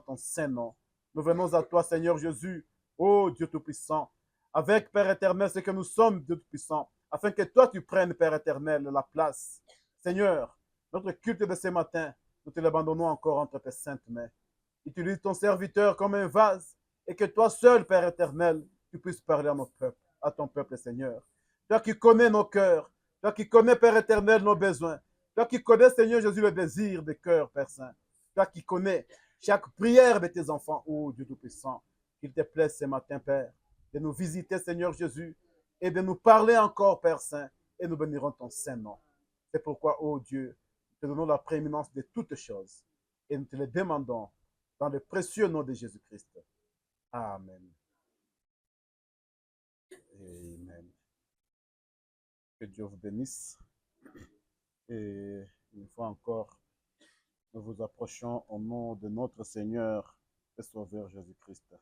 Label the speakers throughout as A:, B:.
A: ton saint nom. Nous venons à toi, Seigneur Jésus, ô Dieu Tout-Puissant, avec, Père éternel, ce que nous sommes, Dieu Tout-Puissant, afin que toi, tu prennes, Père éternel, la place. Seigneur, notre culte de ce matin, nous te l'abandonnons encore entre tes saintes mains. Utilise ton serviteur comme un vase, et que toi seul, Père éternel, tu puisses parler à notre peuple, à ton peuple, Seigneur. Toi qui connais nos cœurs, toi qui connais, Père éternel, nos besoins, toi qui connais, Seigneur Jésus, le désir des cœurs, Père Saint, toi qui connais chaque prière de tes enfants, ô Dieu Tout-Puissant, qu'il te plaise ce matin, Père, de nous visiter, Seigneur Jésus, et de nous parler encore, Père Saint, et nous bénirons ton saint nom. C'est pourquoi, ô Dieu, nous te donnons la prééminence de toutes choses, et nous te le demandons dans le précieux nom de Jésus-Christ. Amen. Amen. Que Dieu vous bénisse. Et une fois encore, nous vous approchons au nom de notre Seigneur et Sauveur Jésus-Christ.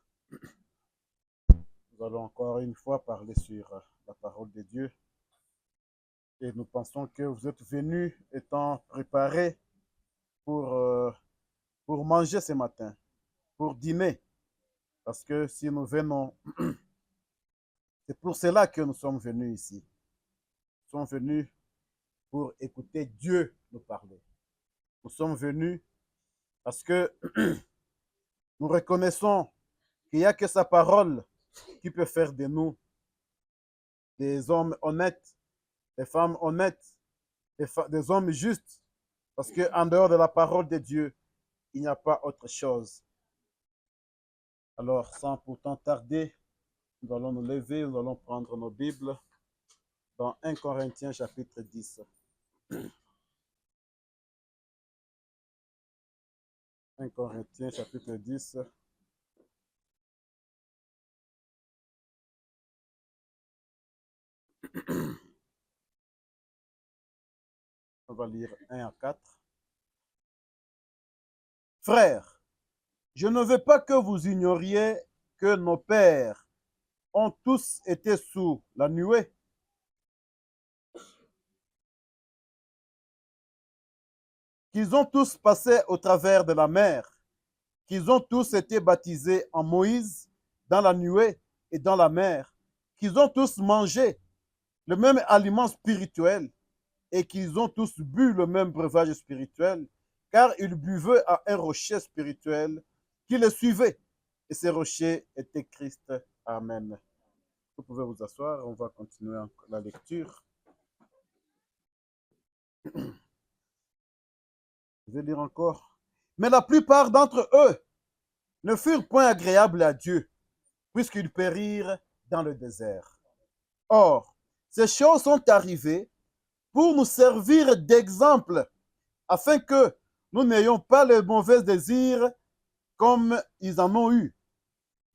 A: Nous allons encore une fois parler sur la parole de Dieu. Et nous pensons que vous êtes venus étant préparés pour manger ce matin, pour dîner. Parce que si nous venons, c'est pour cela que nous sommes venus ici. Nous sommes venus pour écouter Dieu nous parler. Nous sommes venus parce que nous reconnaissons qu'il n'y a que sa parole qui peut faire de nous des hommes honnêtes, des femmes honnêtes, des hommes justes. Parce qu'en dehors de la parole de Dieu, il n'y a pas autre chose. Alors, sans pourtant tarder, nous allons nous lever, nous allons prendre nos Bibles dans 1 Corinthiens chapitre 10. 1 Corinthiens chapitre 10. On va lire 1 à 4. Frères, je ne veux pas que vous ignoriez que nos pères ont tous été sous la nuée. Qu'ils ont tous passé au travers de la mer, qu'ils ont tous été baptisés en Moïse, dans la nuée et dans la mer, qu'ils ont tous mangé le même aliment spirituel et qu'ils ont tous bu le même breuvage spirituel, car ils buvaient à un rocher spirituel qui les suivait. Et ce rocher était Christ. Amen. Vous pouvez vous asseoir, on va continuer la lecture. Je vais lire encore. Mais la plupart d'entre eux ne furent point agréables à Dieu, puisqu'ils périrent dans le désert. Or, ces choses sont arrivées pour nous servir d'exemple, afin que nous n'ayons pas les mauvais désirs comme ils en ont eu.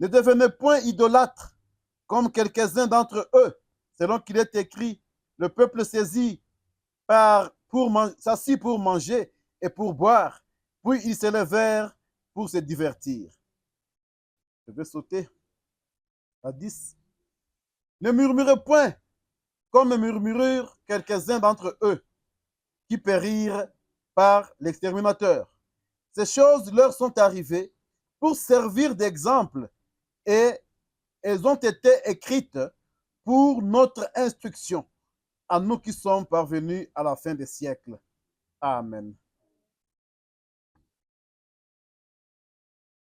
A: Ne devenez point idolâtres, comme quelques-uns d'entre eux, selon qu'il est écrit, le peuple s'assit pour manger et pour boire, puis ils se levèrent pour se divertir. Je vais sauter à 10. Ne murmurez point, comme murmurèrent quelques-uns d'entre eux, qui périrent par l'exterminateur. Ces choses leur sont arrivées pour servir d'exemple, et elles ont été écrites pour notre instruction, à nous qui sommes parvenus à la fin des siècles. Amen.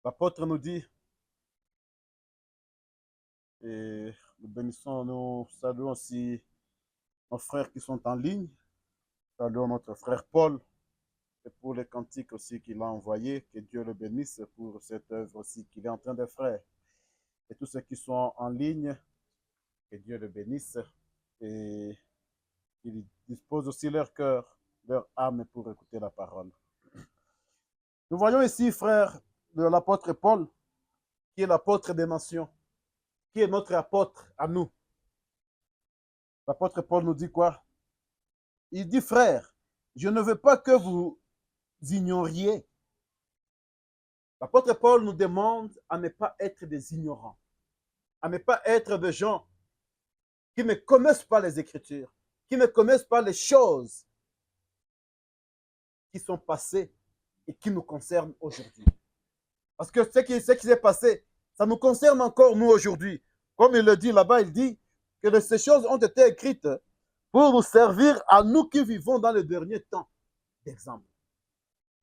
A: L'apôtre nous dit, et nous bénissons, nous saluons aussi nos frères qui sont en ligne. Saluons notre frère Paul, et pour les cantiques aussi qu'il a envoyés, que Dieu le bénisse pour cette œuvre aussi qu'il est en train de faire. Et tous ceux qui sont en ligne, que Dieu le bénisse et qu'il dispose aussi leur cœur, leur âme pour écouter la parole. Nous voyons ici, frère, de l'apôtre Paul, qui est l'apôtre des nations, qui est notre apôtre à nous. L'apôtre Paul nous dit quoi? Il dit, frère, je ne veux pas que vous ignoriez. L'apôtre Paul nous demande à ne pas être des ignorants, à ne pas être des gens qui ne connaissent pas les Écritures, qui ne connaissent pas les choses qui sont passées et qui nous concernent aujourd'hui. Parce que ce qui s'est passé, ça nous concerne encore nous aujourd'hui. Comme il le dit là-bas, il dit que ces choses ont été écrites pour nous servir à nous qui vivons dans le dernier temps d'exemple.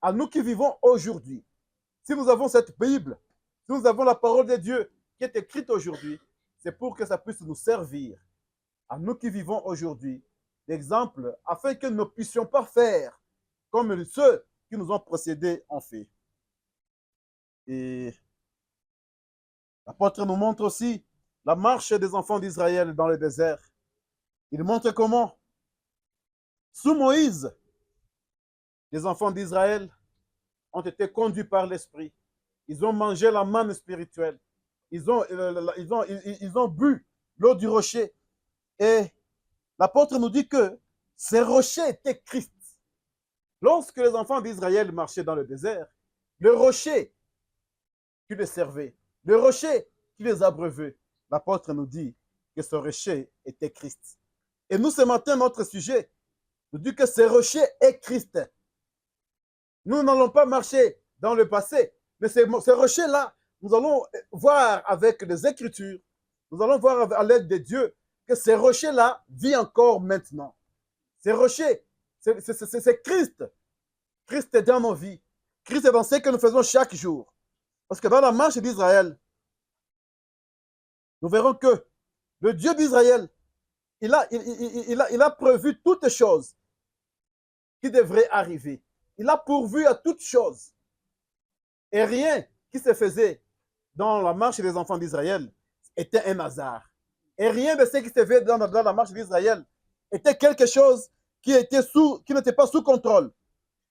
A: À nous qui vivons aujourd'hui. Si nous avons cette Bible, si nous avons la parole de Dieu qui est écrite aujourd'hui, c'est pour que ça puisse nous servir, à nous qui vivons aujourd'hui, d'exemple, afin que nous ne puissions pas faire comme ceux qui nous ont précédés ont fait. Et l'apôtre nous montre aussi la marche des enfants d'Israël dans le désert. Il montre comment, sous Moïse, les enfants d'Israël ont été conduits par l'Esprit. Ils ont mangé la manne spirituelle. Ils ont bu l'eau du rocher. Et l'apôtre nous dit que ces rochers étaient Christ. Lorsque les enfants d'Israël marchaient dans le désert, le rocher qui les servait, le rocher qui les abreuvait, l'apôtre nous dit que ce rocher était Christ. Et nous, ce matin, notre sujet nous dit que ce rocher est Christ. Nous n'allons pas marcher dans le passé, mais ce rocher-là, nous allons voir avec les Écritures, nous allons voir à l'aide de Dieu que ce rocher-là vit encore maintenant. Ce rocher, c'est Christ. Christ est dans nos vies. Christ est dans ce que nous faisons chaque jour. Parce que dans la marche d'Israël, nous verrons que le Dieu d'Israël, il a prévu toutes choses qui devraient arriver. Il a pourvu à toutes choses. Et rien qui se faisait dans la marche des enfants d'Israël était un hasard. Et rien de ce qui se fait dans la marche d'Israël était quelque chose qui n'était pas sous contrôle.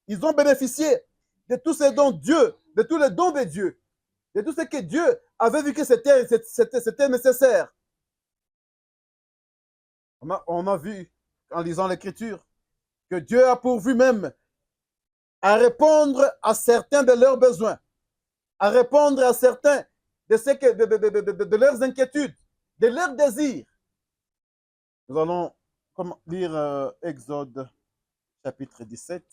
A: Ils ont bénéficié de tous ces dons de Dieu, de tous les dons de Dieu, de tout ce que Dieu avait vu que c'était nécessaire. On a vu, en lisant l'Écriture, que Dieu a pourvu même à répondre à certains de leurs besoins, à répondre à certains de leurs inquiétudes, de leurs désirs. Nous allons lire Exode chapitre 17.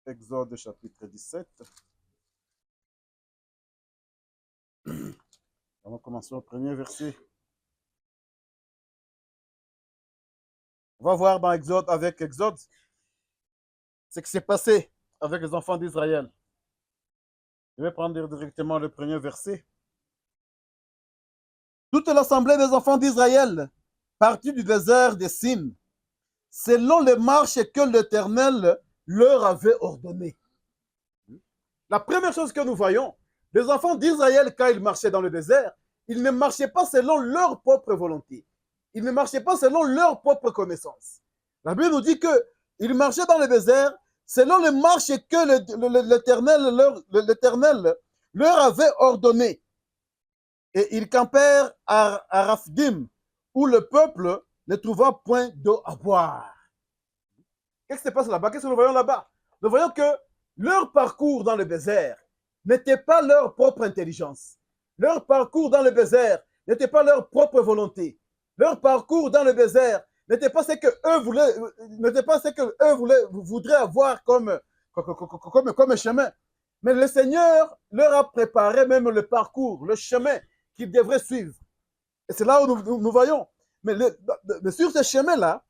A: Exode chapitre 17. On va commencer au premier verset. On va voir dans Exode, avec Exode, ce qui s'est passé avec les enfants d'Israël. Je vais prendre directement le premier verset. Toute l'assemblée des enfants d'Israël partit du désert de Sin, selon les marches que l'Éternel leur avait ordonnées. La première chose que nous voyons, les enfants d'Israël, quand ils marchaient dans le désert, ils ne marchaient pas selon leur propre volonté. Ils ne marchaient pas selon leur propre connaissance. La Bible nous dit qu'ils marchaient dans le désert selon les marches que l'Éternel leur avait ordonnées. Et ils campèrent à Raphdim, où le peuple ne trouva point d'eau à boire. Qu'est-ce qui se passe là-bas? Qu'est-ce que nous voyons là-bas? Nous voyons que leur parcours dans le désert n'était pas leur propre intelligence. Leur parcours dans le désert n'était pas leur propre volonté. Leur parcours dans le désert n'était pas ce que eux voudraient avoir comme chemin. Mais le Seigneur leur a préparé même le parcours, le chemin qu'ils devraient suivre. Et c'est là où nous voyons. Mais sur ce chemin-là,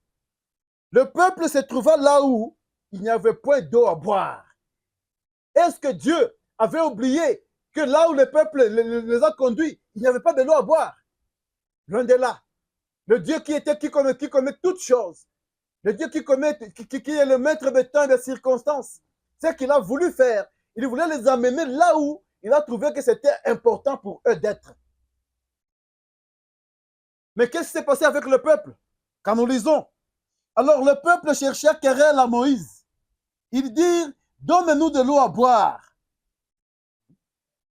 A: le peuple se trouva là où il n'y avait point d'eau à boire. Est-ce que Dieu avait oublié que là où le peuple les a conduits, il n'y avait pas de l'eau à boire? Loin de là. Le Dieu qui connaît toutes choses. Le Dieu qui est le maître des temps et des circonstances. Ce qu'il a voulu faire, il voulait les amener là où il a trouvé que c'était important pour eux d'être. Mais qu'est-ce qui s'est passé avec le peuple? Quand nous lisons, alors le peuple cherchait querelle à Moïse. Ils dirent, donne-nous de l'eau à boire.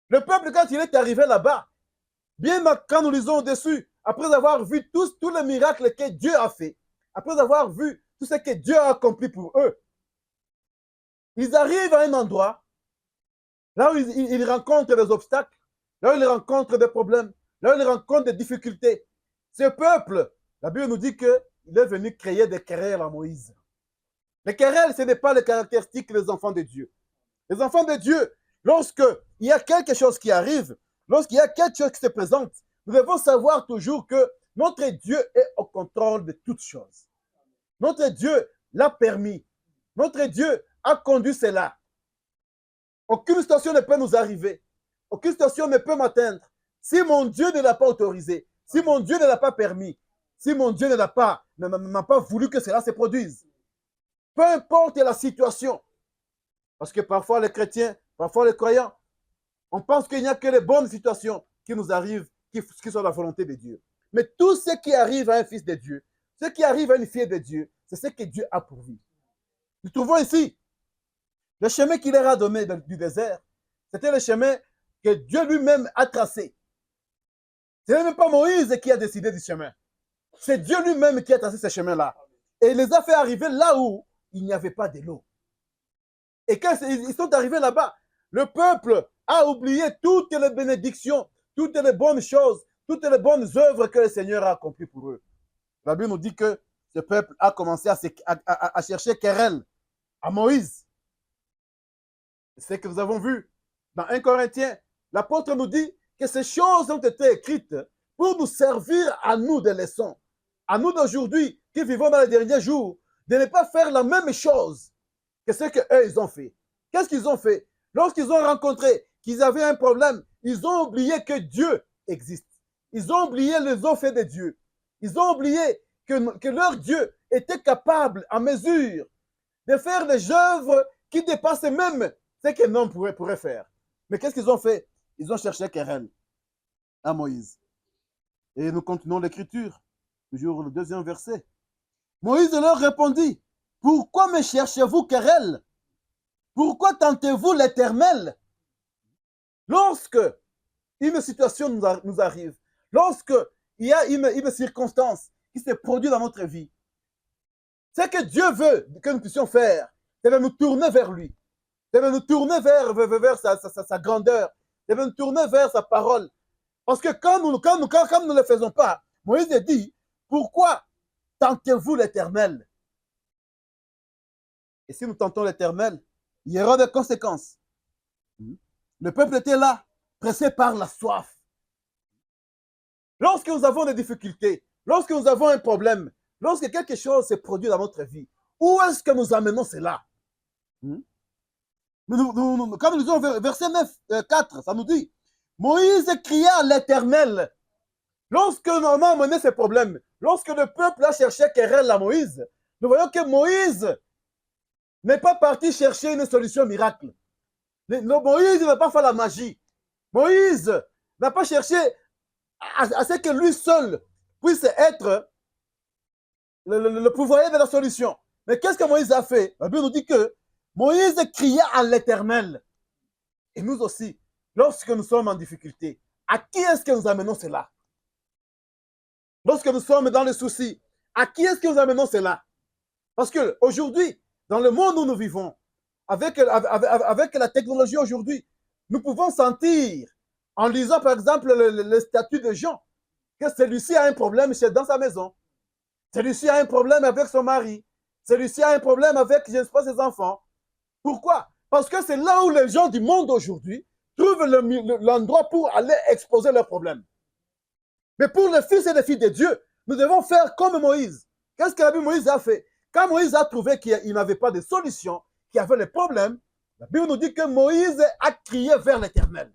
A: Le peuple, quand il est arrivé là-bas, bien quand nous lisons au-dessus, après avoir vu tous les miracles que Dieu a fait, après avoir vu tout ce que Dieu a accompli pour eux, ils arrivent à un endroit, là où ils rencontrent des obstacles, là où ils rencontrent des problèmes, là où ils rencontrent des difficultés. Ce peuple, la Bible nous dit qu'il est venu créer des querelles à Moïse. Les querelles, ce n'est pas les caractéristiques des enfants de Dieu. Les enfants de Dieu, lorsqu'il y a quelque chose qui arrive, lorsqu'il y a quelque chose qui se présente, nous devons savoir toujours que notre Dieu est au contrôle de toutes choses. Notre Dieu l'a permis. Notre Dieu a conduit cela. Aucune situation ne peut nous arriver. Aucune situation ne peut m'atteindre. Si mon Dieu ne l'a pas autorisé, si mon Dieu ne l'a pas permis, si mon Dieu n'a pas voulu que cela se produise. Peu importe la situation. Parce que parfois les chrétiens, parfois les croyants, on pense qu'il n'y a que les bonnes situations qui nous arrivent, qui sont la volonté de Dieu. Mais tout ce qui arrive à un fils de Dieu, ce qui arrive à une fille de Dieu, c'est ce que Dieu a pourvu. Nous trouvons ici le chemin qu'il leur a donné du désert. C'était le chemin que Dieu lui-même a tracé. Ce n'est même pas Moïse qui a décidé du chemin. C'est Dieu lui-même qui a tracé ce chemin-là. Et il les a fait arriver là où il n'y avait pas de l'eau. Et quand ils sont arrivés là-bas, le peuple a oublié toutes les bénédictions, toutes les bonnes choses, toutes les bonnes œuvres que le Seigneur a accomplies pour eux. La Bible nous dit que ce peuple a commencé à chercher querelle à Moïse. C'est ce que nous avons vu dans 1 Corinthiens. L'apôtre nous dit que ces choses ont été écrites pour nous servir à nous de leçons. À nous d'aujourd'hui, qui vivons dans les derniers jours, de ne pas faire la même chose que ce qu'eux, ils ont fait. Qu'est-ce qu'ils ont fait? Lorsqu'ils ont rencontré qu'ils avaient un problème, ils ont oublié que Dieu existe. Ils ont oublié les offres de Dieu. Ils ont oublié que leur Dieu était capable, en mesure, de faire des œuvres qui dépassent même ce qu'un homme pourrait faire. Mais qu'est-ce qu'ils ont fait? Ils ont cherché querelle à Moïse. Et nous continuons l'écriture, toujours le 2e verset. Moïse leur répondit, « Pourquoi me cherchez-vous querelle? Pourquoi tentez-vous l'Éternel? » Lorsque une situation nous arrive, lorsque il y a une circonstance qui se produit dans notre vie, ce que Dieu veut que nous puissions faire, c'est de nous tourner vers lui, c'est de nous tourner vers sa grandeur, c'est de nous tourner vers sa parole. Parce que quand nous ne le faisons pas, Moïse dit, pourquoi tentez-vous l'Éternel? Et si nous tentons l'Éternel, il y aura des conséquences. Le peuple était là, pressé par la soif. Lorsque nous avons des difficultés, lorsque nous avons un problème, lorsque quelque chose se produit dans notre vie, où est-ce que nous amenons cela? Quand nous lisons verset 9, 4, ça nous dit, Moïse cria à l'Éternel. Lorsque nous avons amené ces problèmes, lorsque le peuple a cherché querelle à Moïse, nous voyons que Moïse n'est pas parti chercher une solution miracle. Moïse n'a pas fait la magie. Moïse n'a pas cherché à ce que lui seul puisse être le pourvoyeur de la solution. Mais qu'est-ce que Moïse a fait? La Bible nous dit que Moïse cria à l'Éternel. Et nous aussi, lorsque nous sommes en difficulté, à qui est-ce que nous amenons cela? Lorsque nous sommes dans les soucis, à qui est-ce que nous amenons cela? Parce qu'aujourd'hui, dans le monde où nous vivons, avec la technologie aujourd'hui, nous pouvons sentir, en lisant par exemple le statut de Jean, que celui-ci a un problème dans sa maison. Celui-ci a un problème avec son mari. Celui-ci a un problème avec, je ne sais pas, ses enfants. Pourquoi? Parce que c'est là où les gens du monde aujourd'hui trouvent l'endroit pour aller exposer leurs problèmes. Mais pour les fils et les filles de Dieu, nous devons faire comme Moïse. Qu'est-ce que la Bible Moïse a fait? Quand Moïse a trouvé qu'il n'avait pas de solution, qu'il y avait les problèmes, la Bible nous dit que Moïse a crié vers l'Éternel.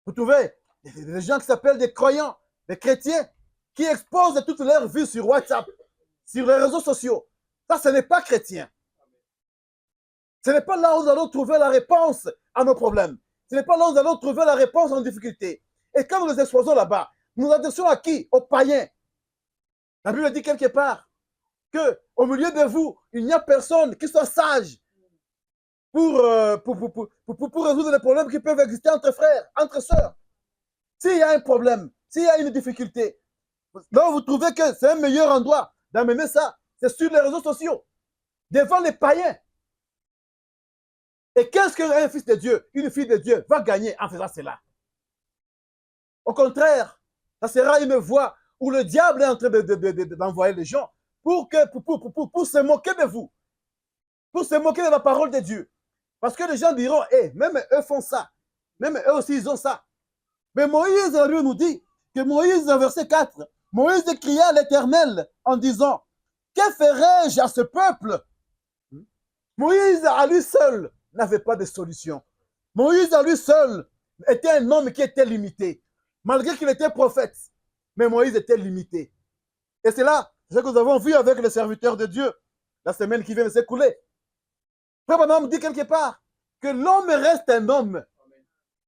A: Vous trouvez des gens qui s'appellent des croyants, des chrétiens, qui exposent toute leur vie sur WhatsApp, sur les réseaux sociaux. Ça, ce n'est pas chrétien. Ce n'est pas là où nous allons trouver la réponse à nos problèmes. Ce n'est pas là où nous allons trouver la réponse à nos difficultés. Et quand nous les exposons là-bas, nous nous adressons à qui? Aux païens. La Bible dit quelque part qu'au milieu de vous, il n'y a personne qui soit sage pour résoudre les problèmes qui peuvent exister entre frères, entre sœurs. S'il y a un problème, s'il y a une difficulté, là vous trouvez que c'est un meilleur endroit d'amener ça, c'est sur les réseaux sociaux, devant les païens. Et qu'est-ce qu'un fils de Dieu, une fille de Dieu va gagner en faisant cela? Au contraire, ça sera une voie où le diable est en train d'envoyer les gens pour se moquer de vous. pour se moquer de la parole de Dieu. Parce que les gens diront, hey, même eux font ça. Même eux aussi, ils ont ça. Mais Moïse, lui, nous dit que Moïse, verset 4, Moïse cria à l'Éternel en disant, que ferai-je à ce peuple? Moïse, à lui seul, n'avait pas de solution. Moïse, à lui seul, était un homme qui était limité. Malgré qu'il était prophète, mais Moïse était limité. Et c'est là, ce que nous avons vu avec les serviteurs de Dieu, la semaine qui vient de s'écouler. Frère Branham dit quelque part que l'homme reste un homme.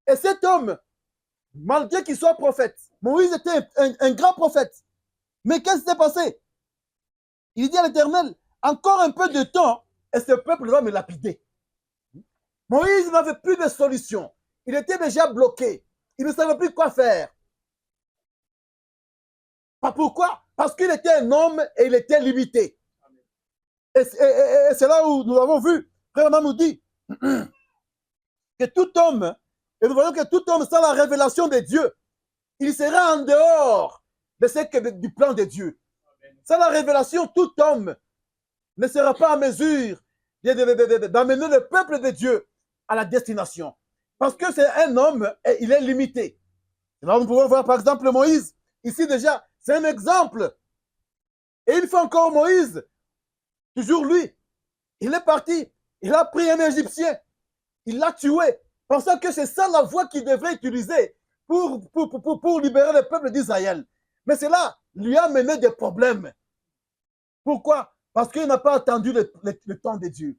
A: Et cet homme, malgré qu'il soit prophète, Moïse était un grand prophète. Mais qu'est-ce qui s'est passé? Il dit à l'Éternel, encore un peu de temps, et ce peuple va me lapider. Moïse n'avait plus de solution. Il était déjà bloqué. Il ne savait plus quoi faire. Pourquoi? Parce qu'il était un homme et il était limité. Et c'est là où nous avons vu, Frère Branham nous dit que tout homme, et nous voyons que tout homme sans la révélation de Dieu, il sera en dehors du plan de Dieu. Sans la révélation, tout homme ne sera pas en mesure d'amener le peuple de Dieu à la destination. Parce que c'est un homme et il est limité. Là, nous pouvons voir par exemple Moïse. Ici déjà, c'est un exemple. Et une fois encore Moïse, toujours lui, il est parti, il a pris un Égyptien, il l'a tué, pensant que c'est ça la voie qu'il devrait utiliser pour libérer le peuple d'Israël. Mais cela lui a mené des problèmes. Pourquoi? Parce qu'il n'a pas attendu le temps de Dieu.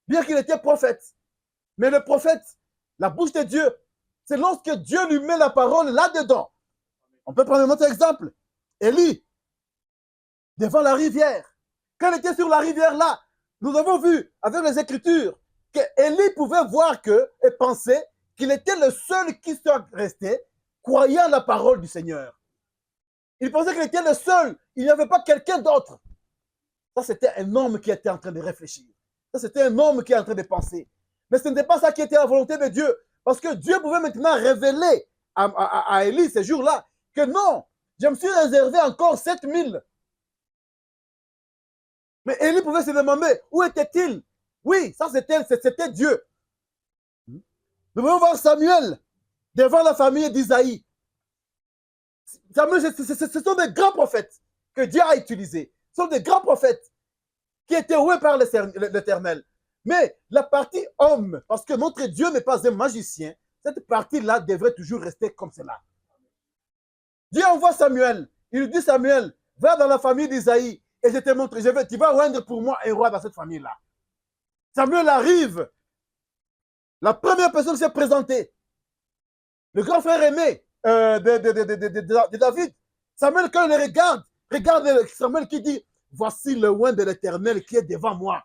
A: Bien qu'il était prophète. Mais le prophète, la bouche de Dieu, c'est lorsque Dieu lui met la parole là-dedans. On peut prendre un autre exemple. Élie, devant la rivière. Quand il était sur la rivière là, nous avons vu avec les Écritures qu'Élie pouvait voir et penser qu'il était le seul qui soit resté croyant la parole du Seigneur. Il pensait qu'il était le seul. Il n'y avait pas quelqu'un d'autre. Ça, c'était un homme qui était en train de réfléchir. Ça, c'était un homme qui est en train de penser. Mais ce n'était pas ça qui était la volonté de Dieu. Parce que Dieu pouvait maintenant révéler à Élie ces jours-là que non, je me suis réservé encore 7000. Mais Élie pouvait se demander, où était-il? Oui, ça c'était Dieu. Nous pouvons voir Samuel devant la famille d'Isaïe. Samuel, ce sont des grands prophètes que Dieu a utilisés. Ce sont des grands prophètes qui étaient oués par l'Éternel. Mais la partie homme, parce que notre Dieu n'est pas un magicien, cette partie-là devrait toujours rester comme cela. Dieu envoie Samuel. Il lui dit, Samuel, va dans la famille d'Isaïe et je te montre, tu vas rendre pour moi un roi dans cette famille-là. Samuel arrive. La première personne qui s'est présentée, le grand frère aimé de David. Samuel, quand il le regarde Samuel qui dit, voici le oint de l'Éternel qui est devant moi.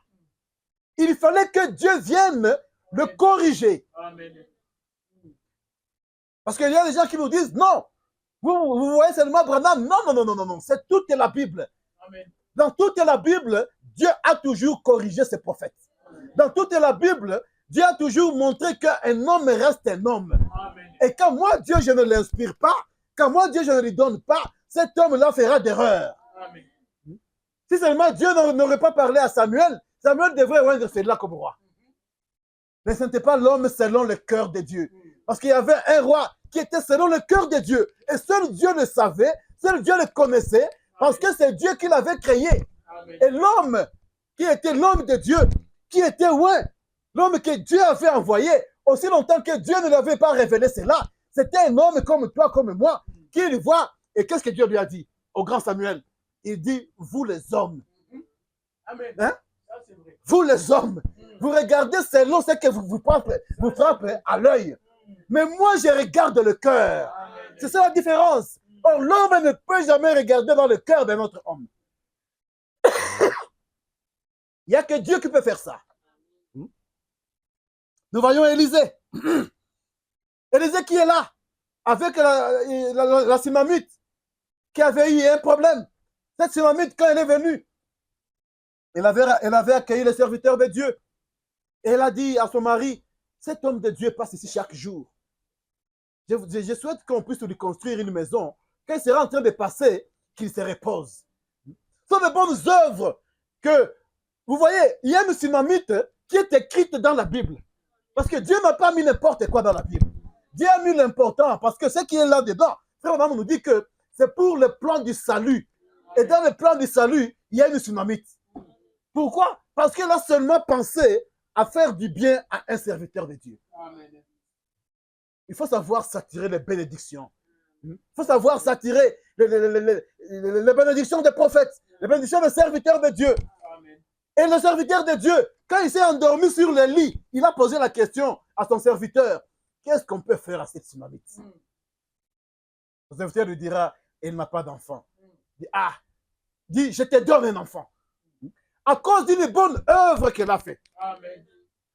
A: Il fallait que Dieu vienne le corriger. Amen. Parce qu'il y a des gens qui nous disent, non, vous voyez seulement Branham. Non, c'est toute la Bible. Amen. Dans toute la Bible, Dieu a toujours corrigé ses prophètes. Dans toute la Bible, Dieu a toujours montré qu'un homme reste un homme. Amen. Et quand moi, Dieu, je ne l'inspire pas, quand moi, Dieu, je ne lui donne pas, cet homme-là fera d'erreur. Si seulement Dieu n'aurait pas parlé à Samuel, Samuel devrait rendre celui-là comme roi. Mais ce n'était pas l'homme selon le cœur de Dieu. Parce qu'il y avait un roi qui était selon le cœur de Dieu. Et seul Dieu le savait, seul Dieu le connaissait, parce que c'est Dieu qui l'avait créé. Amen. Et l'homme qui était l'homme de Dieu, qui était l'homme que Dieu avait envoyé, aussi longtemps que Dieu ne l'avait pas révélé cela, c'était un homme comme toi, comme moi, qui le voit. Et qu'est-ce que Dieu lui a dit au grand Samuel? Il dit, vous les hommes. Amen. Hein? Vous les hommes, vous regardez selon ce que vous frappez à l'œil. Mais moi, je regarde le cœur. C'est ça la différence. Or, l'homme ne peut jamais regarder dans le cœur d'un autre homme. Il n'y a que Dieu qui peut faire ça. Nous voyons Élisée. Élisée qui est là, avec la Sunamite, qui avait eu un problème. Cette Sunamite, quand elle est venue, elle avait accueilli les serviteurs de Dieu. Et elle a dit à son mari, cet homme de Dieu passe ici chaque jour. Je souhaite qu'on puisse lui construire une maison. Quand il sera en train de passer, qu'il se repose. Ce sont de bonnes œuvres que Vous voyez, il y a une tsunamite qui est écrite dans la Bible. Parce que Dieu n'a pas mis n'importe quoi dans la Bible. Dieu a mis l'important parce que ce qui est là-dedans, Frère Branham nous dit que c'est pour le plan du salut. Et dans le plan du salut, il y a une tsunamite. Pourquoi? Parce qu'elle a seulement pensé à faire du bien à un serviteur de Dieu. Amen. Il faut savoir s'attirer les bénédictions. Il faut savoir s'attirer les bénédictions des prophètes, les bénédictions des serviteurs de Dieu. Amen. Et le serviteur de Dieu, quand il s'est endormi sur le lit, il a posé la question à son serviteur, qu'est-ce qu'on peut faire à cette tsunamite? Le serviteur lui dira, elle n'a pas d'enfant. Il dit, je te donne un enfant. À cause d'une bonne œuvre qu'elle a faite. Amen.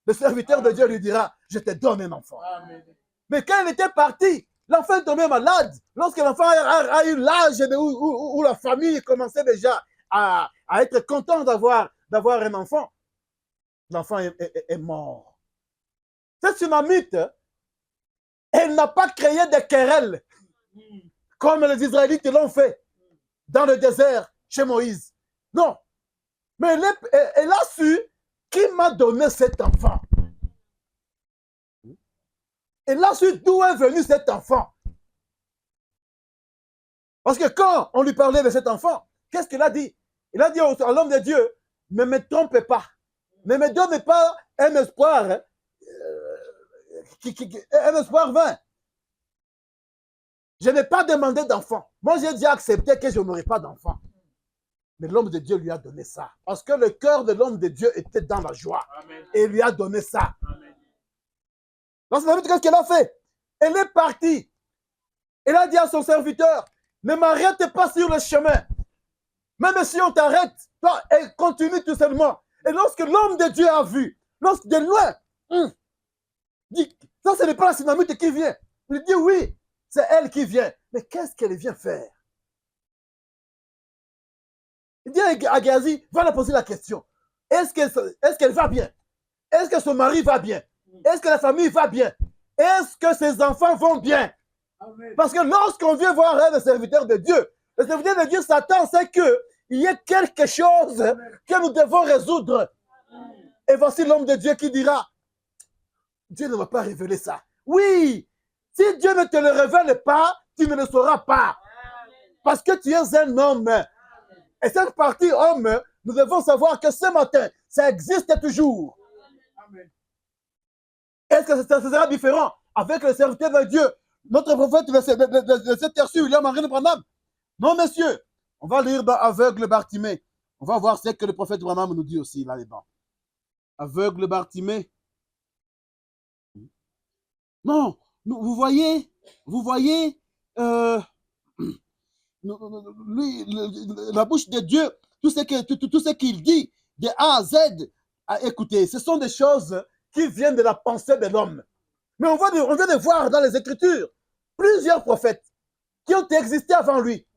A: Le serviteur de Dieu lui dira, je te donne un enfant. Amen. Mais quand elle était partie, l'enfant est tombé malade. Lorsque l'enfant a eu l'âge où la famille commençait déjà à être content d'avoir un enfant, l'enfant est mort. Cette tsunamite, elle n'a pas créé de querelles comme les Israélites l'ont fait dans le désert chez Moïse. Non. Mais elle a su qui m'a donné cet enfant. Elle a su d'où est venu cet enfant. Parce que quand on lui parlait de cet enfant, qu'est-ce qu'il a dit? Il a dit à l'homme de Dieu, ne me trompez pas. Ne me donne pas un espoir, un espoir vain. Je n'ai pas demandé d'enfant. Moi, j'ai déjà accepté que je n'aurais pas d'enfant. Mais l'homme de Dieu lui a donné ça. Parce que le cœur de l'homme de Dieu était dans la joie. Amen. Et il lui a donné ça. Dans cette minute, qu'est-ce qu'elle a fait? Elle est partie. Elle a dit à son serviteur, ne m'arrête pas sur le chemin. Même si on t'arrête, toi, elle continue tout seulement. Et lorsque l'homme de Dieu a vu, lorsque de loin, dit, ça, ce n'est pas la tsunamite qui vient. Il dit, oui, c'est elle qui vient. Mais qu'est-ce qu'elle vient faire? Il dit à Géhazi, va la poser la question. Est-ce qu'elle va bien? Est-ce que son mari va bien? Est-ce que la famille va bien? Est-ce que ses enfants vont bien? Amen. Parce que lorsqu'on vient voir un serviteur de Dieu, le serviteur de Dieu s'attend, c'est qu'il y ait quelque chose que nous devons résoudre. Amen. Et voici l'homme de Dieu qui dira, Dieu ne m'a pas révélé ça. Oui, si Dieu ne te le révèle pas, tu ne le sauras pas. Parce que tu es un homme. Et cette partie homme, nous devons savoir que ce matin, ça existe toujours. Amen. Est-ce que ça sera différent avec le serviteur de Dieu? Notre prophète de cette terre-ci, William Henry Branham? Non, monsieur. On va lire dans Aveugle Bartimée. On va voir ce que le prophète Branham nous dit aussi là-dedans. Aveugle Bartimée. Non, vous voyez, lui, la bouche de Dieu, tout ce qu'il dit de A à Z, écoutez, ce sont des choses qui viennent de la pensée de l'homme. Mais on vient de voir dans les Écritures plusieurs prophètes qui ont existé avant lui,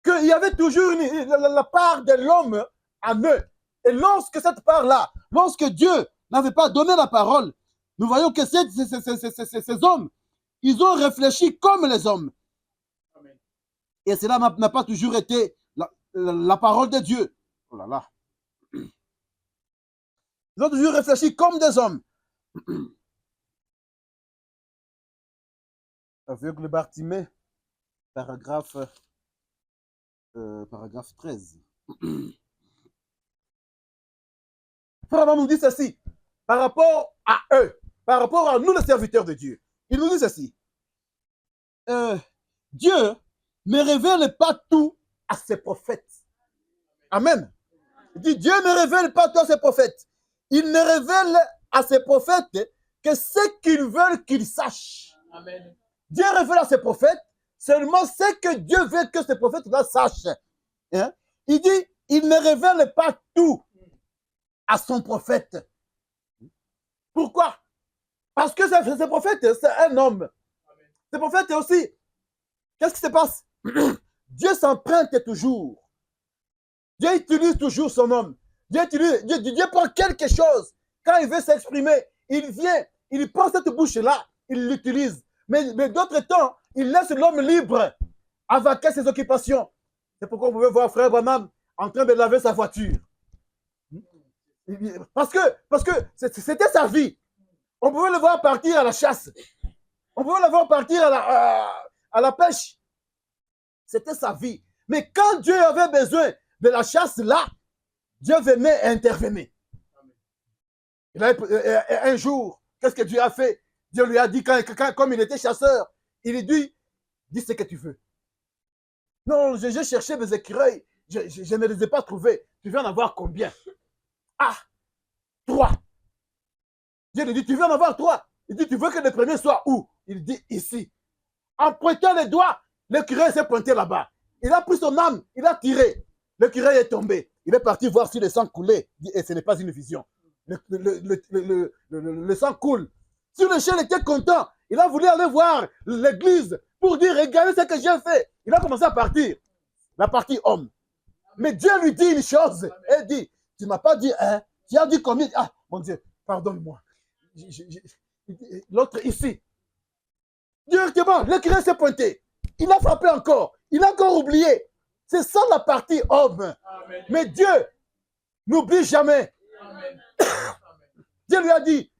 A: qu'il y avait toujours la part de l'homme en eux. Et lorsque cette part-là, lorsque Dieu n'avait pas donné la parole, nous voyons que ces hommes, ils ont réfléchi comme les hommes. Et cela n'a pas toujours été la parole de Dieu. Oh là là. Ils ont toujours réfléchi comme des hommes. Aveugle Bartimée, paragraphe 13. Frère nous dit ceci, par rapport à eux, par rapport à nous les serviteurs de Dieu. Il nous dit ceci. Dieu ne révèle pas tout à ses prophètes. Amen. Il dit, Dieu ne révèle pas tout à ses prophètes. Il ne révèle à ses prophètes que ce qu'ils veulent qu'ils sachent. Amen. Dieu révèle à ses prophètes seulement ce que Dieu veut que ces prophètes-là sachent. Hein? Il dit, il ne révèle pas tout à son prophète. Pourquoi? Parce que ce prophète, c'est un homme. Ce prophète aussi, qu'est-ce qui se passe? Dieu s'emprunte toujours. Dieu utilise toujours son homme. Dieu prend quelque chose. Quand il veut s'exprimer, il vient, il prend cette bouche-là, il l'utilise. Mais d'autres temps, il laisse l'homme libre à vaquer ses occupations. C'est pourquoi vous pouvez voir Frère Branham en train de laver sa voiture. Parce que c'était sa vie. On pouvait le voir partir à la chasse. On pouvait le voir partir à la pêche. C'était sa vie. Mais quand Dieu avait besoin de la chasse là, Dieu venait intervenir. Un jour, qu'est-ce que Dieu a fait? Dieu lui a dit, comme il était chasseur, il lui dit, dis ce que tu veux. Non, j'ai cherché mes écureuils, je ne les ai pas trouvés. Tu veux en avoir combien? Ah, 3. Dieu lui dit, tu veux en avoir 3. Il dit, tu veux que le premier soit où? Il dit, ici. En pointant les doigts, l'écureuil s'est pointé là-bas. Il a pris son âme, il a tiré. L'écureuil est tombé. Il est parti voir si le sang coulait. Et ce n'est pas une vision. Le sang coule. Si le chien était content, il a voulu aller voir l'église pour dire, regardez ce que j'ai fait. Il a commencé à partir. La partie homme. Mais Dieu lui dit une chose. Il dit, tu ne m'as pas dit un. Tu as dit combien? Ah, mon Dieu, pardonne-moi. L'autre ici. Directement, l'écureuil s'est pointé. Il a frappé encore. Il a encore oublié. C'est ça la partie homme. Amen. Mais Dieu n'oublie jamais. Amen. Dieu lui a dit,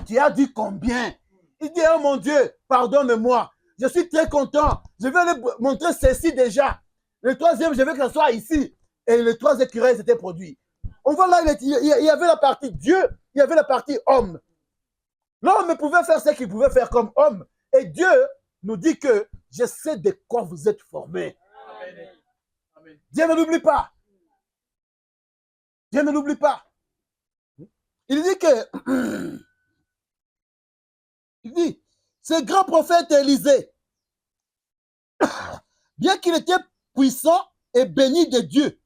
A: tu as dit combien? Il dit, oh mon Dieu, pardonne-moi. Je suis très content. Je vais aller montrer ceci déjà. Le troisième, je veux que ça soit ici. Et les 3 écureuils s'étaient produits. On voit là, il y avait la partie Dieu, il y avait la partie homme. L'homme pouvait faire ce qu'il pouvait faire comme homme. Et Dieu nous dit que je sais de quoi vous êtes formés. Amen. Dieu ne l'oublie pas. Dieu ne l'oublie pas. Il dit que, il dit, ce grand prophète Élisée, bien qu'il était puissant et béni de Dieu,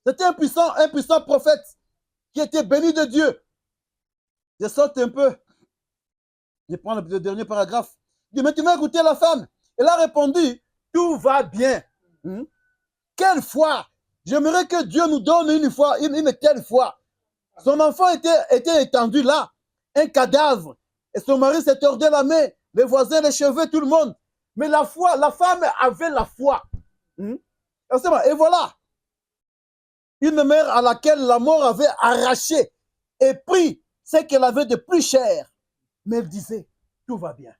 A: c'était un puissant prophète qui était béni de Dieu. Je saute un peu. Je prends le dernier paragraphe. Il dit, mais tu m'as écouté la femme. Elle a répondu, tout va bien. Quelle foi! J'aimerais que Dieu nous donne une telle foi. Son enfant était étendu là, un cadavre. Et son mari s'est tordu la main, les voisins, les cheveux, tout le monde. Mais la foi, la femme avait la foi. Et voilà, une mère à laquelle la mort avait arraché et pris ce qu'elle avait de plus cher. Mais elle disait, tout va bien.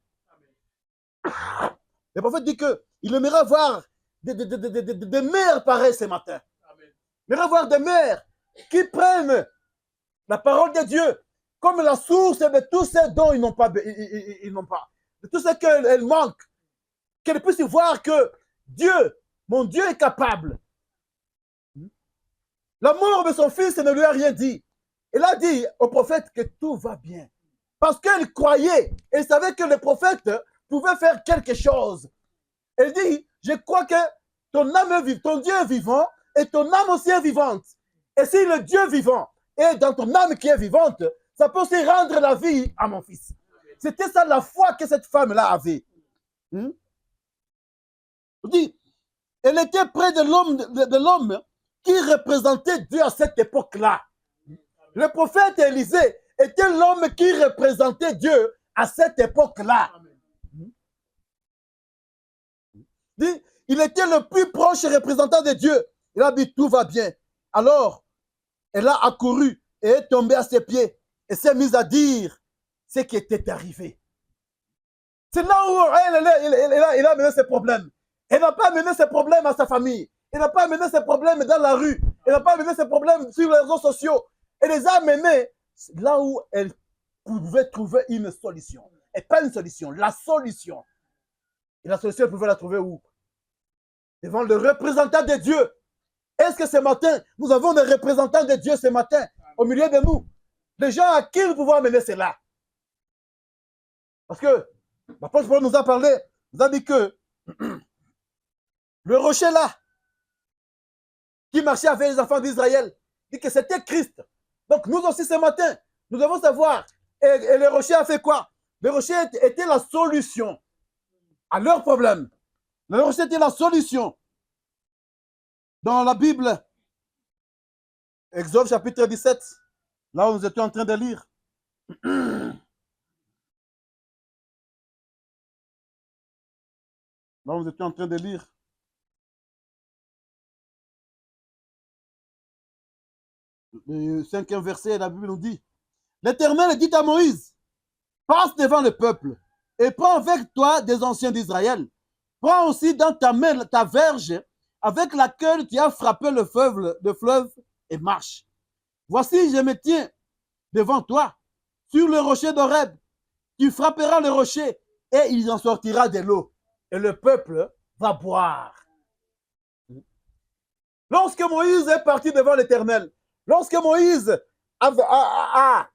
A: Le prophète dit qu'il aimerait voir des mères pareilles ce matin. Il aimerait voir des mères qui prennent la parole de Dieu comme la source de tout ce dont ils n'ont pas, de tout ce qu'elles manquent. Qu'elles puissent voir que Dieu, mon Dieu est capable. La mort de son fils ne lui a rien dit. Elle a dit au prophète que tout va bien. Parce qu'elle croyait, elle savait que le prophète pouvait faire quelque chose. Elle dit, je crois que ton âme ton Dieu est vivant et ton âme aussi est vivante. Et si le Dieu vivant est dans ton âme qui est vivante, ça peut aussi rendre la vie à mon fils. C'était ça la foi que cette femme-là avait. Elle dit, elle était près de l'homme qui représentait Dieu à cette époque-là. Le prophète Élisée était l'homme qui représentait Dieu à cette époque-là. Il était le plus proche représentant de Dieu. Il a dit, tout va bien. Alors, elle a accouru et est tombée à ses pieds et s'est mise à dire ce qui était arrivé. C'est là où elle a mené ses problèmes. Elle n'a pas mené ses problèmes à sa famille. Elle n'a pas mené ses problèmes dans la rue. Elle n'a pas mené ses problèmes sur les réseaux sociaux. Elle les a menés là où elle pouvait trouver une solution. Et pas une solution, la solution. Et la solution, elle pouvait la trouver où? Devant le représentant de Dieu. Est-ce que ce matin, nous avons des représentants de Dieu ce matin, au milieu de nous? Des gens à qui nous pouvons amener cela? Parce que l'apôtre Paul nous a parlé, nous a dit que le rocher là, qui marchait avec les enfants d'Israël, dit que c'était Christ. Donc nous aussi ce matin, nous devons savoir. Et le rocher a fait quoi? Le rocher était la solution à leur problème. Le rocher était la solution. Dans la Bible, Exode chapitre 17, là où nous étions en train de lire. Là où nous étions en train de lire. Le 5e verset, la Bible nous dit, l'Éternel dit à Moïse, passe devant le peuple et prends avec toi des anciens d'Israël. Prends aussi dans ta main ta verge avec laquelle tu as frappé le fleuve et marche. Voici, je me tiens devant toi sur le rocher d'Horeb. Tu frapperas le rocher et il en sortira de l'eau. Et le peuple va boire. Lorsque Moïse est parti devant l'Éternel, lorsque Moïse a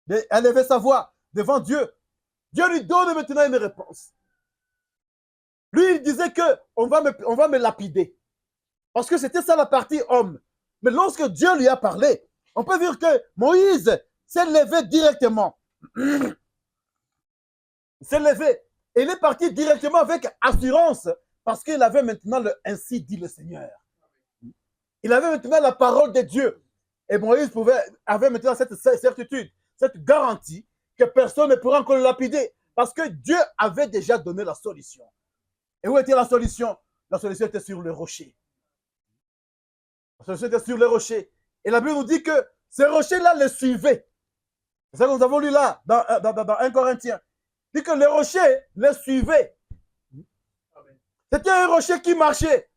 A: élevé sa voix devant Dieu, Dieu lui donne maintenant une réponse. Lui, il disait qu'on va me lapider. Parce que c'était ça la partie homme. Mais lorsque Dieu lui a parlé, on peut dire que Moïse s'est levé directement. Il s'est levé. Et il est parti directement avec assurance parce qu'il avait maintenant le ainsi dit le Seigneur. Il avait maintenant la parole de Dieu. Et Moïse avait maintenant cette certitude, cette garantie que personne ne pourra encore le lapider parce que Dieu avait déjà donné la solution. Et où était la solution? La solution était sur le rocher. La solution était sur le rocher. Et la Bible nous dit que ce rocher-là le suivait. C'est ça que nous avons lu là, dans 1 Corinthiens. Il dit que le rocher le suivait. C'était un rocher qui marchait.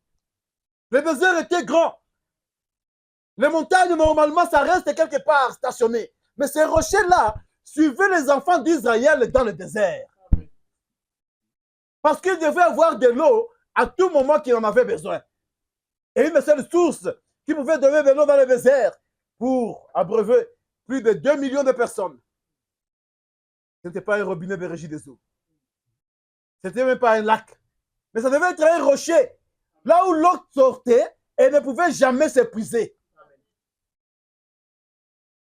A: Le désert était grand. Les montagnes, normalement, ça reste quelque part stationné. Mais ces rochers-là suivaient les enfants d'Israël dans le désert. Parce qu'ils devaient avoir de l'eau à tout moment qu'ils en avaient besoin. Et une seule source qui pouvait donner de l'eau dans le désert pour abreuver plus de 2 millions de personnes. Ce n'était pas un robinet de régie des eaux. Ce n'était même pas un lac. Mais ça devait être un rocher. Là où l'eau sortait et ne pouvait jamais s'épuiser.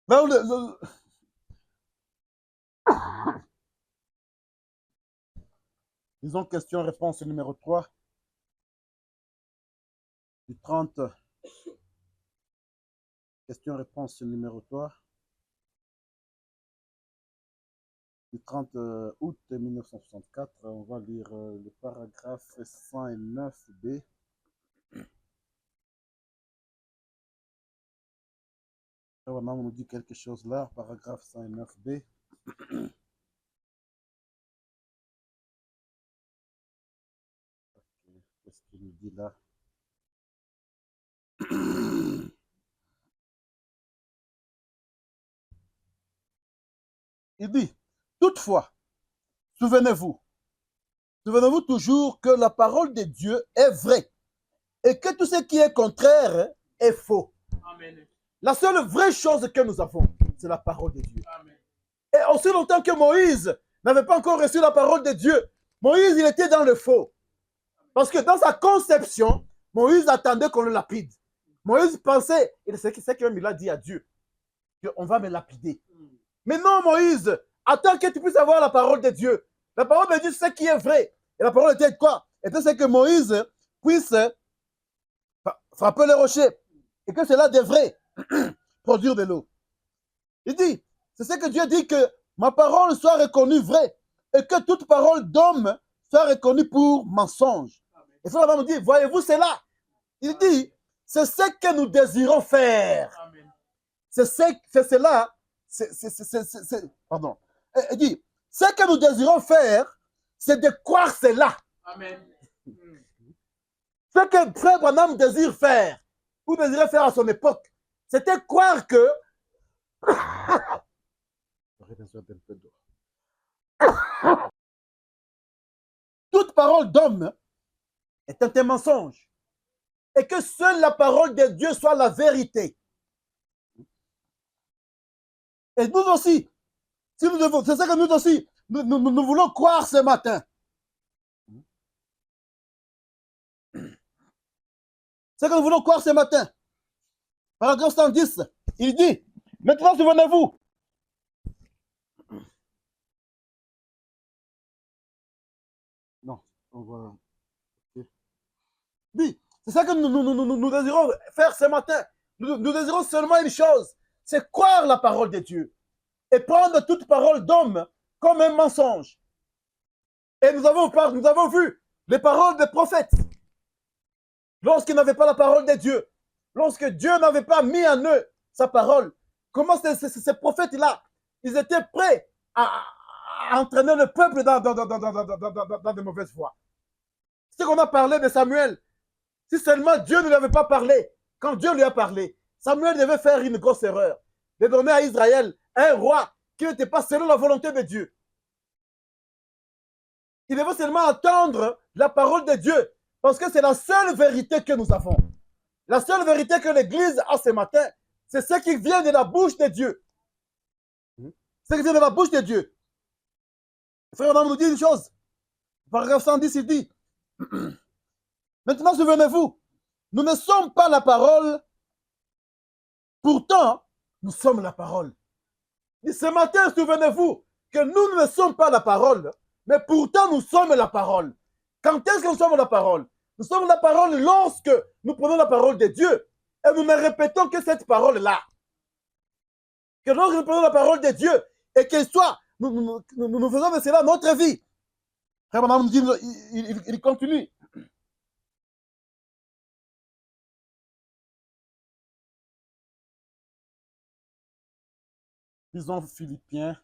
A: Là où Disons question-réponse numéro 3. Du 30. Question-réponse numéro 3. Du 30 août 1964. On va lire le paragraphe 109b. On nous dit quelque chose là, paragraphe 109b. Qu'est-ce qu'il nous dit là? Il dit, toutefois, souvenez-vous toujours que la parole de Dieu est vraie et que tout ce qui est contraire est faux. Amen. La seule vraie chose que nous avons, c'est la parole de Dieu. Amen. Et aussi longtemps que Moïse n'avait pas encore reçu la parole de Dieu, Moïse, il était dans le faux. Parce que dans sa conception, Moïse attendait qu'on le lapide. Moïse pensait, et c'est ce qu'il a dit à Dieu, qu'on va me lapider. Mais non, Moïse, attends que tu puisses avoir la parole de Dieu. La parole de Dieu, c'est ce qui est vrai. Et la parole était quoi? Était ce que Moïse puisse frapper le rocher. Et que cela devrait produire de l'eau. Il dit, c'est ce que Dieu dit, que ma parole soit reconnue vraie. Et que toute parole d'homme soit reconnue pour mensonge. Et ça, on va nous dire, voyez-vous cela? Il dit, c'est ce que nous désirons faire. C'est cela. Pardon. Il dit, ce que nous désirons faire, c'est de croire cela. Amen. Ce que Frère Branham désire faire, ou désirait faire à son époque, c'était croire que toute parole d'homme est un mensonge et que seule la parole de Dieu soit la vérité. Et nous aussi, si nous devons, c'est ça que nous aussi, nous voulons croire ce matin. C'est ce que nous voulons croire ce matin. Paragraphe 110, il dit, maintenant souvenez-vous. Non, on va... Oui, c'est ça que nous désirons faire ce matin. Nous désirons seulement une chose, c'est croire la parole de Dieu et prendre toute parole d'homme comme un mensonge. Et nous avons vu les paroles des prophètes. Lorsqu'ils n'avaient pas la parole de Dieu, lorsque Dieu n'avait pas mis en eux sa parole, comment ces prophètes-là, ils étaient prêts à entraîner le peuple dans de mauvaises voies. C'est ce qu'on a parlé de Samuel. Si seulement Dieu ne lui avait pas parlé, quand Dieu lui a parlé, Samuel devait faire une grosse erreur, de donner à Israël un roi qui n'était pas selon la volonté de Dieu. Il devait seulement attendre la parole de Dieu, parce que c'est la seule vérité que nous avons. La seule vérité que l'Église a ce matin, c'est ce qui vient de la bouche de Dieu. Ce qui vient de la bouche de Dieu. Frère, on nous dit une chose. Paragraphe 110, il dit, maintenant, souvenez-vous, nous ne sommes pas la parole, pourtant, nous sommes la parole. Et ce matin, souvenez-vous que nous ne sommes pas la parole, mais pourtant, nous sommes la parole. Quand est-ce que nous sommes la parole? Nous sommes la parole lorsque nous prenons la parole de Dieu et nous ne répétons que cette parole-là. Que lorsque nous prenons la parole de Dieu et qu'elle soit, nous faisons de cela notre vie. Il continue. Disons Philippiens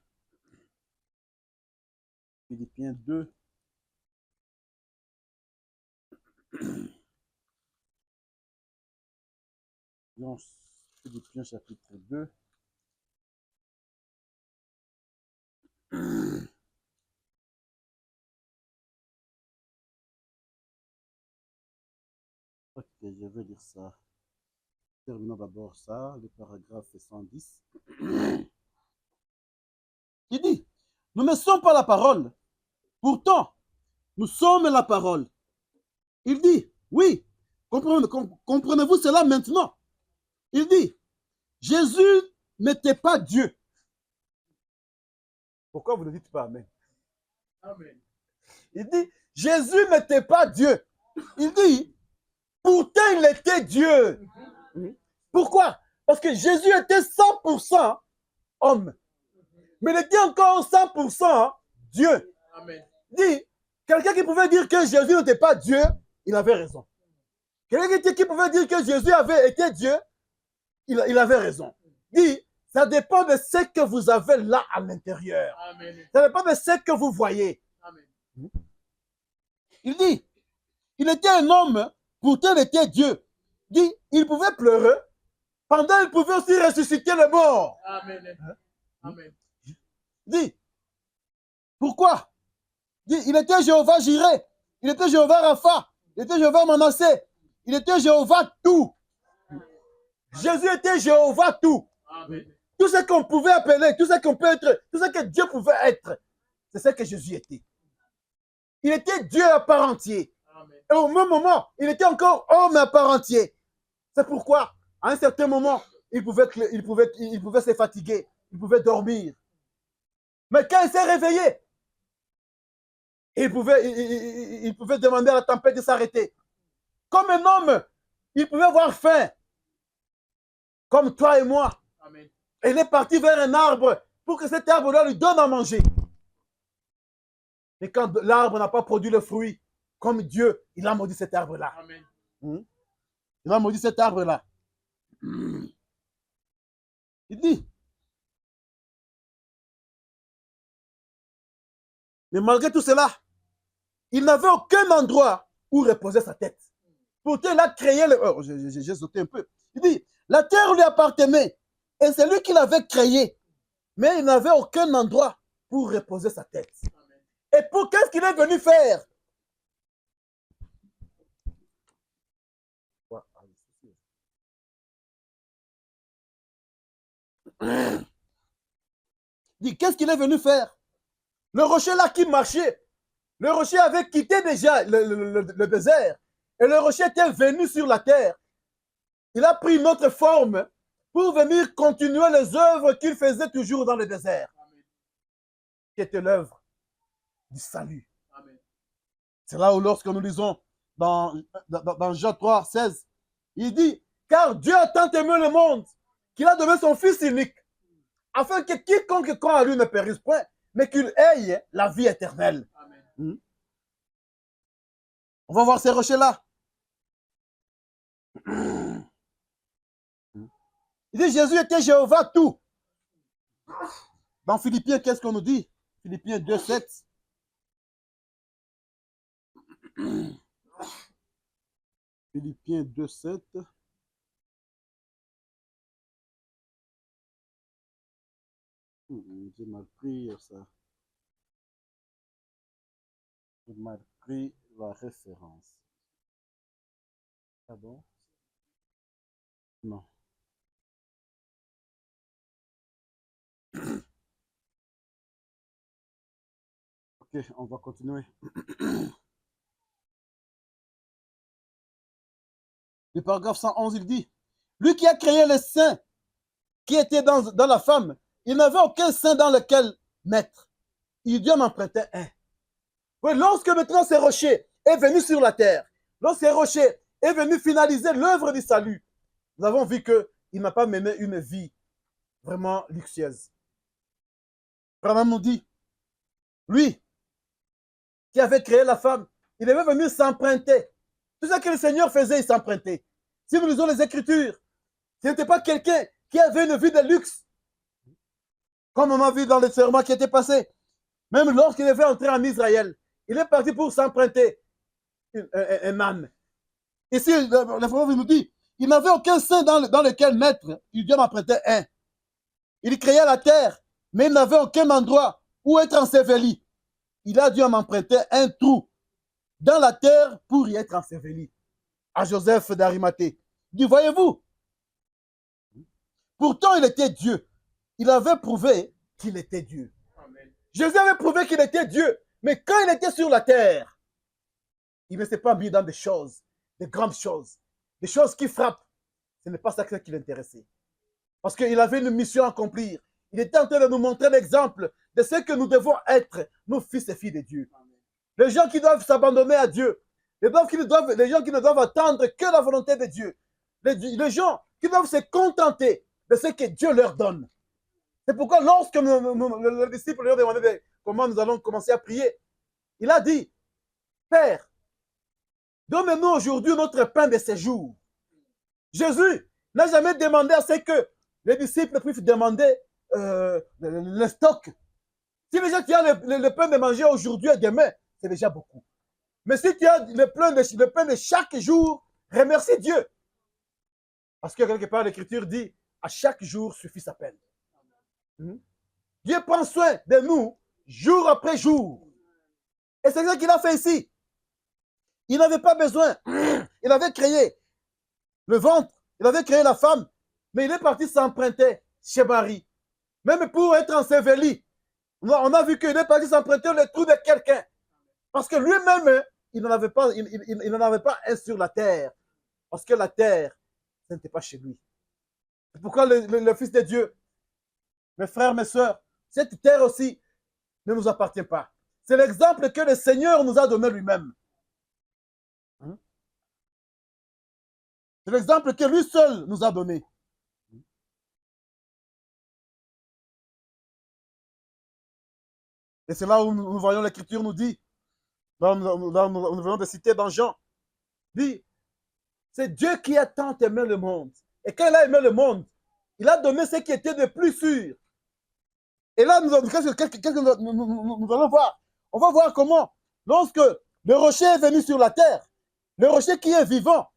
A: 2. Philippiens chapitre 2. Ok, je vais lire ça. Terminons d'abord ça, le paragraphe 110. Il dit, nous ne sommes pas la parole, pourtant, nous sommes la parole. Il dit, oui, comprenez-vous cela maintenant? Il dit, Jésus n'était pas Dieu. Pourquoi vous ne dites pas Amen? Amen. Il dit, Jésus n'était pas Dieu. Il dit, pourtant il était Dieu. Pourquoi? Parce que Jésus était 100% homme. Mais il était encore 100% Dieu. Amen. Dit, quelqu'un qui pouvait dire que Jésus n'était pas Dieu, il avait raison. Quelqu'un qui pouvait dire que Jésus avait été Dieu, il avait raison. Dit, ça dépend de ce que vous avez là à l'intérieur. Ça dépend de ce que vous voyez. Amen. Il dit, il était un homme, pourtant il était Dieu. Dit, il pouvait pleurer, pendant il pouvait aussi ressusciter les morts. Amen. Amen. Dit, pourquoi? Dit, il était Jéhovah Jireh, il était Jéhovah Rapha, il était Jéhovah Manassé, il était Jéhovah tout. Jésus était Jéhovah tout. Amen. Tout ce qu'on pouvait appeler, tout ce qu'on peut être, tout ce que Dieu pouvait être, c'est ce que Jésus était. Il était Dieu à part entière. Amen. Et au même moment, il était encore homme à part entière. C'est pourquoi, à un certain moment, il pouvait se fatiguer, il pouvait dormir. Mais quand il s'est réveillé, il pouvait demander à la tempête de s'arrêter. Comme un homme, il pouvait avoir faim. Comme toi et moi. Amen. Et il est parti vers un arbre pour que cet arbre-là lui donne à manger. Et quand l'arbre n'a pas produit le fruit, comme Dieu, il a maudit cet arbre-là. Il a maudit cet arbre-là. Il dit, mais malgré tout cela, il n'avait aucun endroit où reposer sa tête. Pourtant, il a créé le... Oh, j'ai sauté un peu. Il dit, la terre lui appartenait et c'est lui qui l'avait créée. Mais il n'avait aucun endroit pour reposer sa tête. Et pour qu'est-ce qu'il est venu faire? Dit, qu'est-ce qu'il est venu faire? Le rocher là qui marchait, le rocher avait quitté déjà le désert. Et le rocher était venu sur la terre. Il a pris une autre forme pour venir continuer les œuvres qu'il faisait toujours dans le désert. Amen. Qui était l'œuvre du salut. C'est là où lorsque nous lisons dans Jean 3, 16, il dit, car Dieu a tant aimé le monde qu'il a donné son Fils unique, afin que quiconque croit à lui ne périsse point, mais qu'il ait la vie éternelle. Amen. On va voir ces rochers-là. Il dit Jésus était Jéhovah tout. Dans Philippiens, qu'est-ce qu'on nous dit? Philippiens 2, 7. Philippiens 2, 7. J'ai mal pris ça. J'ai mal pris la référence. Ah bon? Non. Ok, on va continuer. Le paragraphe 111, il dit, lui qui a créé le sein qui était dans la femme, il n'avait aucun sein dans lequel mettre. Il Dieu m'en prêtait un. Oui, lorsque maintenant ce rocher est venu sur la terre, lorsque ce rocher est venu finaliser l'œuvre du salut, nous avons vu qu'il n'a pas mené une vie vraiment luxueuse. Abraham nous dit, lui qui avait créé la femme, il est venu s'emprunter. Tout ce que le Seigneur faisait, il s'empruntait. Si nous lisons les Écritures, ce n'était pas quelqu'un qui avait une vie de luxe, comme on a vu dans le serment qui était passé. Même lorsqu'il devait entrer en Israël, il est parti pour s'emprunter un âne. Ici, le frère nous dit, il n'avait aucun sein dans lequel mettre, Dieu m'empruntait un. Il créait la terre, mais il n'avait aucun endroit où être enseveli. Il a dû m'emprunter un trou dans la terre pour y être enseveli. À Joseph d'Arimathée. Il dit, voyez-vous, pourtant il était Dieu. Il avait prouvé qu'il était Dieu. Amen. Jésus avait prouvé qu'il était Dieu. Mais quand il était sur la terre, il ne s'est pas mis dans des choses, des grandes choses, des choses qui frappent. Ce n'est pas ça qui l'intéressait. Parce qu'il avait une mission à accomplir. Il était en train de nous montrer l'exemple de ce que nous devons être, nos fils et filles de Dieu. Amen. Les gens qui doivent s'abandonner à Dieu. Les gens qui ne doivent attendre que la volonté de Dieu. Les gens qui doivent se contenter de ce que Dieu leur donne. C'est pourquoi lorsque le disciple lui a demandé comment nous allons commencer à prier, il a dit, Père, donne-nous aujourd'hui notre pain de séjour. Jésus n'a jamais demandé à ce que les disciples puissent demander le stock. Si déjà tu as le pain de manger aujourd'hui et demain, c'est déjà beaucoup. Mais si tu as le pain de chaque jour, remercie Dieu. Parce que quelque part, l'Écriture dit, à chaque jour suffit sa peine. Dieu prend soin de nous jour après jour. Et c'est ça qu'il a fait ici. Il n'avait pas besoin. Il avait créé le ventre, il avait créé la femme, mais il est parti s'emprunter chez Marie. Même pour être enseveli. On a vu qu'il est parti s'emprunter le trou de quelqu'un. Parce que lui-même, il n'en avait pas un sur la terre. Parce que la terre, ce n'était pas chez lui. C'est pourquoi le Fils de Dieu, mes frères, mes soeurs, cette terre aussi ne nous appartient pas. C'est l'exemple que le Seigneur nous a donné lui-même. C'est l'exemple que lui seul nous a donné. Et c'est là où nous voyons l'Écriture nous dit, nous venons de citer dans Jean, dit, c'est Dieu qui a tant aimé le monde. Et quand il a aimé le monde, il a donné ce qui était de plus sûr. Et là, nous allons voir. On va voir comment, lorsque le rocher est venu sur la terre, le rocher qui est vivant,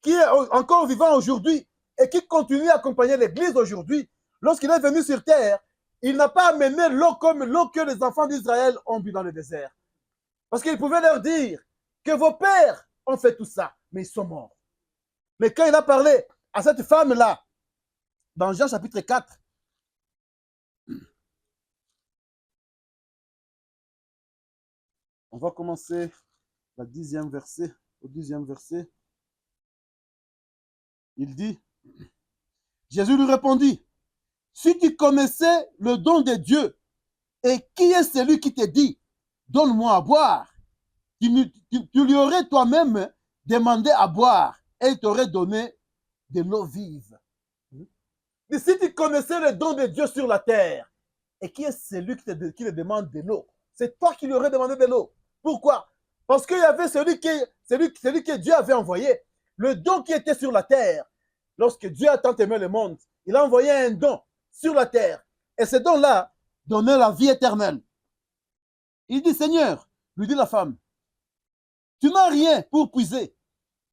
A: qui est encore vivant aujourd'hui et qui continue à accompagner l'Église aujourd'hui, lorsqu'il est venu sur terre, il n'a pas amené l'eau comme l'eau que les enfants d'Israël ont bu dans le désert. Parce qu'il pouvait leur dire que vos pères ont fait tout ça, mais ils sont morts. Mais quand il a parlé à cette femme-là, dans Jean chapitre 4, on va commencer au 10e verset. Il dit, Jésus lui répondit, si tu connaissais le don de Dieu, et qui est celui qui te dit, donne-moi à boire, tu lui aurais toi-même demandé à boire, et il t'aurait donné de l'eau vive. Et si tu connaissais le don de Dieu sur la terre, et qui est celui qui te demande de l'eau, c'est toi qui lui aurais demandé de l'eau. Pourquoi? Parce qu'il y avait celui que Dieu avait envoyé, le don qui était sur la terre. lorsque Dieu a tant aimé le monde, il a envoyé un don sur la terre. Et ce don-là donnait la vie éternelle. Il dit, Seigneur, lui dit la femme, tu n'as rien pour puiser,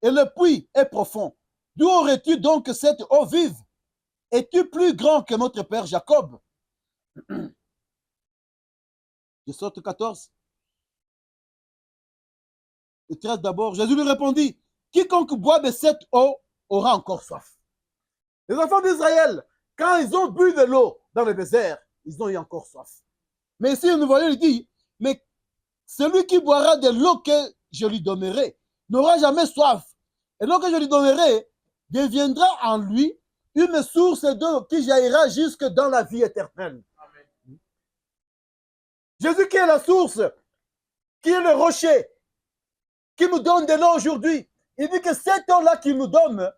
A: et le puits est profond. D'où aurais-tu donc cette eau vive? Es-tu plus grand que notre père Jacob? Je saute 14. Le 13 d'abord. Jésus lui répondit, quiconque boit de cette eau aura encore soif. Les enfants d'Israël, quand ils ont bu de l'eau dans le désert, ils ont eu encore soif. Mais ici, nous voyons, il dit, mais celui qui boira de l'eau que je lui donnerai n'aura jamais soif. Et l'eau que je lui donnerai deviendra en lui une source d'eau qui jaillira jusque dans la vie éternelle. Amen. Jésus qui est la source, qui est le rocher, qui nous donne de l'eau aujourd'hui. Il dit que cette eau-là qu'il nous donne,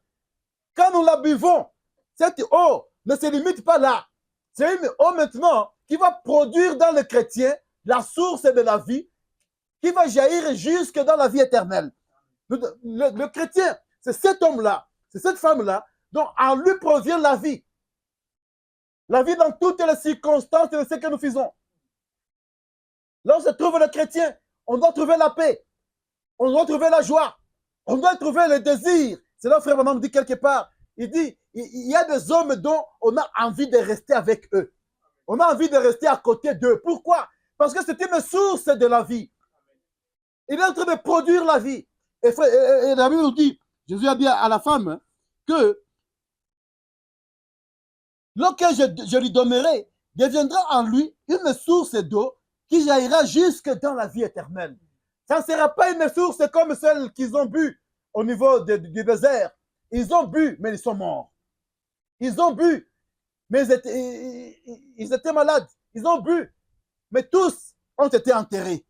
A: quand nous la buvons, cette eau ne se limite pas là. C'est une eau maintenant qui va produire dans le chrétien la source de la vie, qui va jaillir jusque dans la vie éternelle. Le chrétien, c'est cet homme-là, c'est cette femme-là, dont en lui provient la vie. La vie dans toutes les circonstances de ce que nous faisons. Là où se trouve le chrétien, on doit trouver la paix, on doit trouver la joie, on doit trouver le désir. C'est là, frère Maman me dit quelque part, il dit, il y a des hommes dont on a envie de rester avec eux. On a envie de rester à côté d'eux. Pourquoi? Parce que c'est une source de la vie. Il est en train de produire la vie. Et la Bible nous dit, Jésus a dit à la femme que l'eau que je lui donnerai deviendra en lui une source d'eau qui jaillira jusque dans la vie éternelle. Ça ne sera pas une source comme celle qu'ils ont bu au niveau du désert. Ils ont bu, mais ils sont morts. Ils ont bu, mais ils étaient malades. Ils ont bu, mais tous ont été enterrés.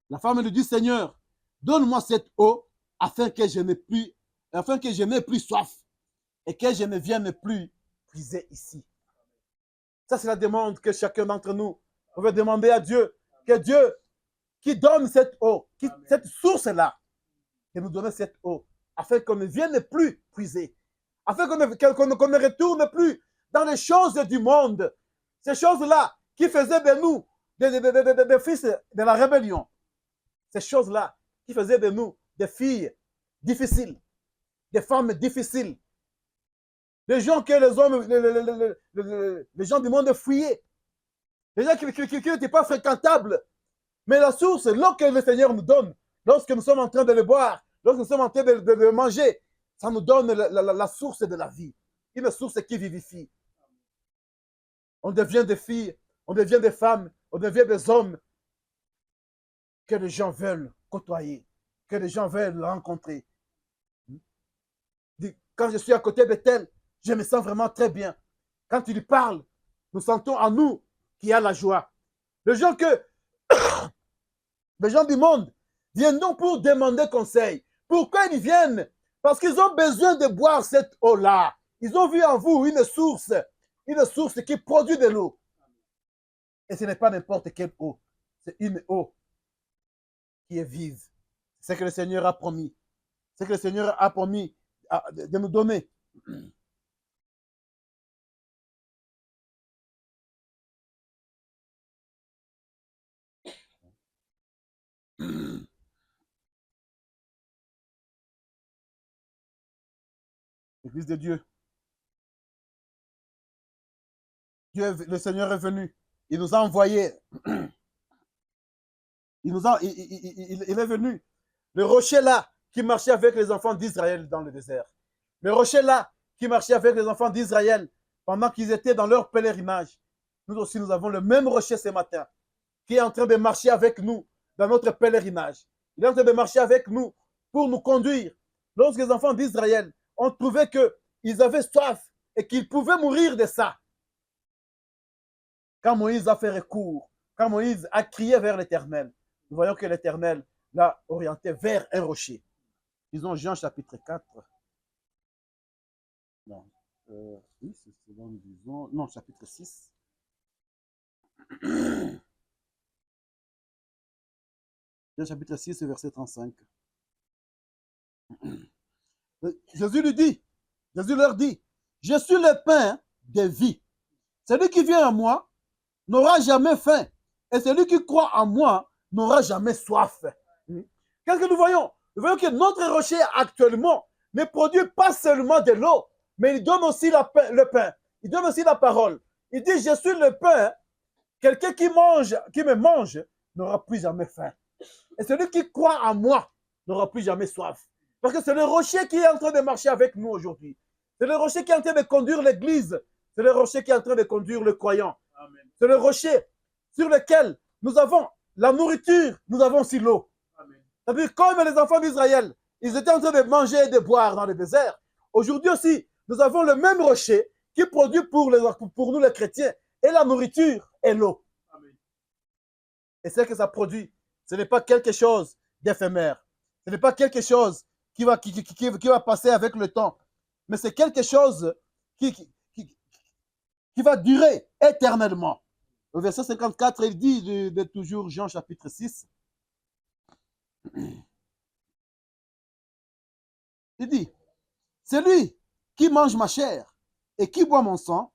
A: La femme lui dit, Seigneur, donne-moi cette eau afin que je n'ai plus soif et que je ne vienne plus puiser ici. Ça, c'est la demande que chacun d'entre nous veut demander à Dieu. Que Dieu qui donne cette eau, cette source-là, que nous donne cette eau, afin qu'on ne vienne plus puiser, afin qu'on ne retourne plus dans les choses du monde, ces choses-là qui faisaient de nous des fils de la rébellion, ces choses-là qui faisaient de nous des filles difficiles, des femmes difficiles, des gens que les gens du monde fuyaient, les gens qui n'étaient pas fréquentables. Mais la source, l'eau que le Seigneur nous donne, lorsque nous sommes en train de le boire, lorsque nous sommes en train de le manger, ça nous donne la source de la vie, une source qui vivifie. On devient des filles, on devient des femmes, on devient des hommes que les gens veulent côtoyer, que les gens veulent rencontrer. Quand je suis à côté de tel, je me sens vraiment très bien. Quand tu lui parles, nous sentons en nous qu'il y a la joie. Les gens du monde viennent donc pour demander conseil. Pourquoi ils viennent? Parce qu'ils ont besoin de boire cette eau-là. Ils ont vu en vous une source qui produit de l'eau. Et ce n'est pas n'importe quelle eau. C'est une eau qui est vive. C'est ce que le Seigneur a promis. C'est ce que le Seigneur a promis de nous donner. L'Église de Dieu. Le Seigneur est venu. Il nous a envoyés. Il est venu. Le rocher là qui marchait avec les enfants d'Israël dans le désert. Le rocher là qui marchait avec les enfants d'Israël pendant qu'ils étaient dans leur pèlerinage. Nous aussi, nous avons le même rocher ce matin qui est en train de marcher avec nous dans notre pèlerinage. Il est en train de marcher avec nous pour nous conduire. Lorsque les enfants d'Israël ont trouvé qu'ils avaient soif et qu'ils pouvaient mourir de ça, quand Moïse a fait recours, quand Moïse a crié vers l'Éternel, nous voyons que l'Éternel l'a orienté vers un rocher. Disons Jean chapitre 4. Non, oui, c'est bon, disons, non, chapitre 6. Jean chapitre 6, verset 35. Jésus leur dit, je suis le pain de vie. Celui qui vient à moi n'aura jamais faim. Et celui qui croit en moi n'aura jamais soif. Qu'est-ce que nous voyons? Nous voyons que notre rocher actuellement ne produit pas seulement de l'eau, mais il donne aussi le pain. Il donne aussi la parole. Il dit, je suis le pain. Quelqu'un qui me mange, n'aura plus jamais faim. Et celui qui croit en moi n'aura plus jamais soif. Parce que c'est le rocher qui est en train de marcher avec nous aujourd'hui. C'est le rocher qui est en train de conduire l'Église. C'est le rocher qui est en train de conduire le croyant. C'est le rocher sur lequel nous avons la nourriture, nous avons aussi l'eau. C'est-à-dire, comme les enfants d'Israël, ils étaient en train de manger et de boire dans le désert. Aujourd'hui aussi, nous avons le même rocher qui produit pour nous les chrétiens et la nourriture et l'eau. Et ce que ça produit, ce n'est pas quelque chose d'éphémère. Ce n'est pas quelque chose qui va passer avec le temps. Mais c'est quelque chose qui va durer éternellement. Au verset 54, il dit de toujours Jean chapitre 6. Il dit, celui qui mange ma chair et qui boit mon sang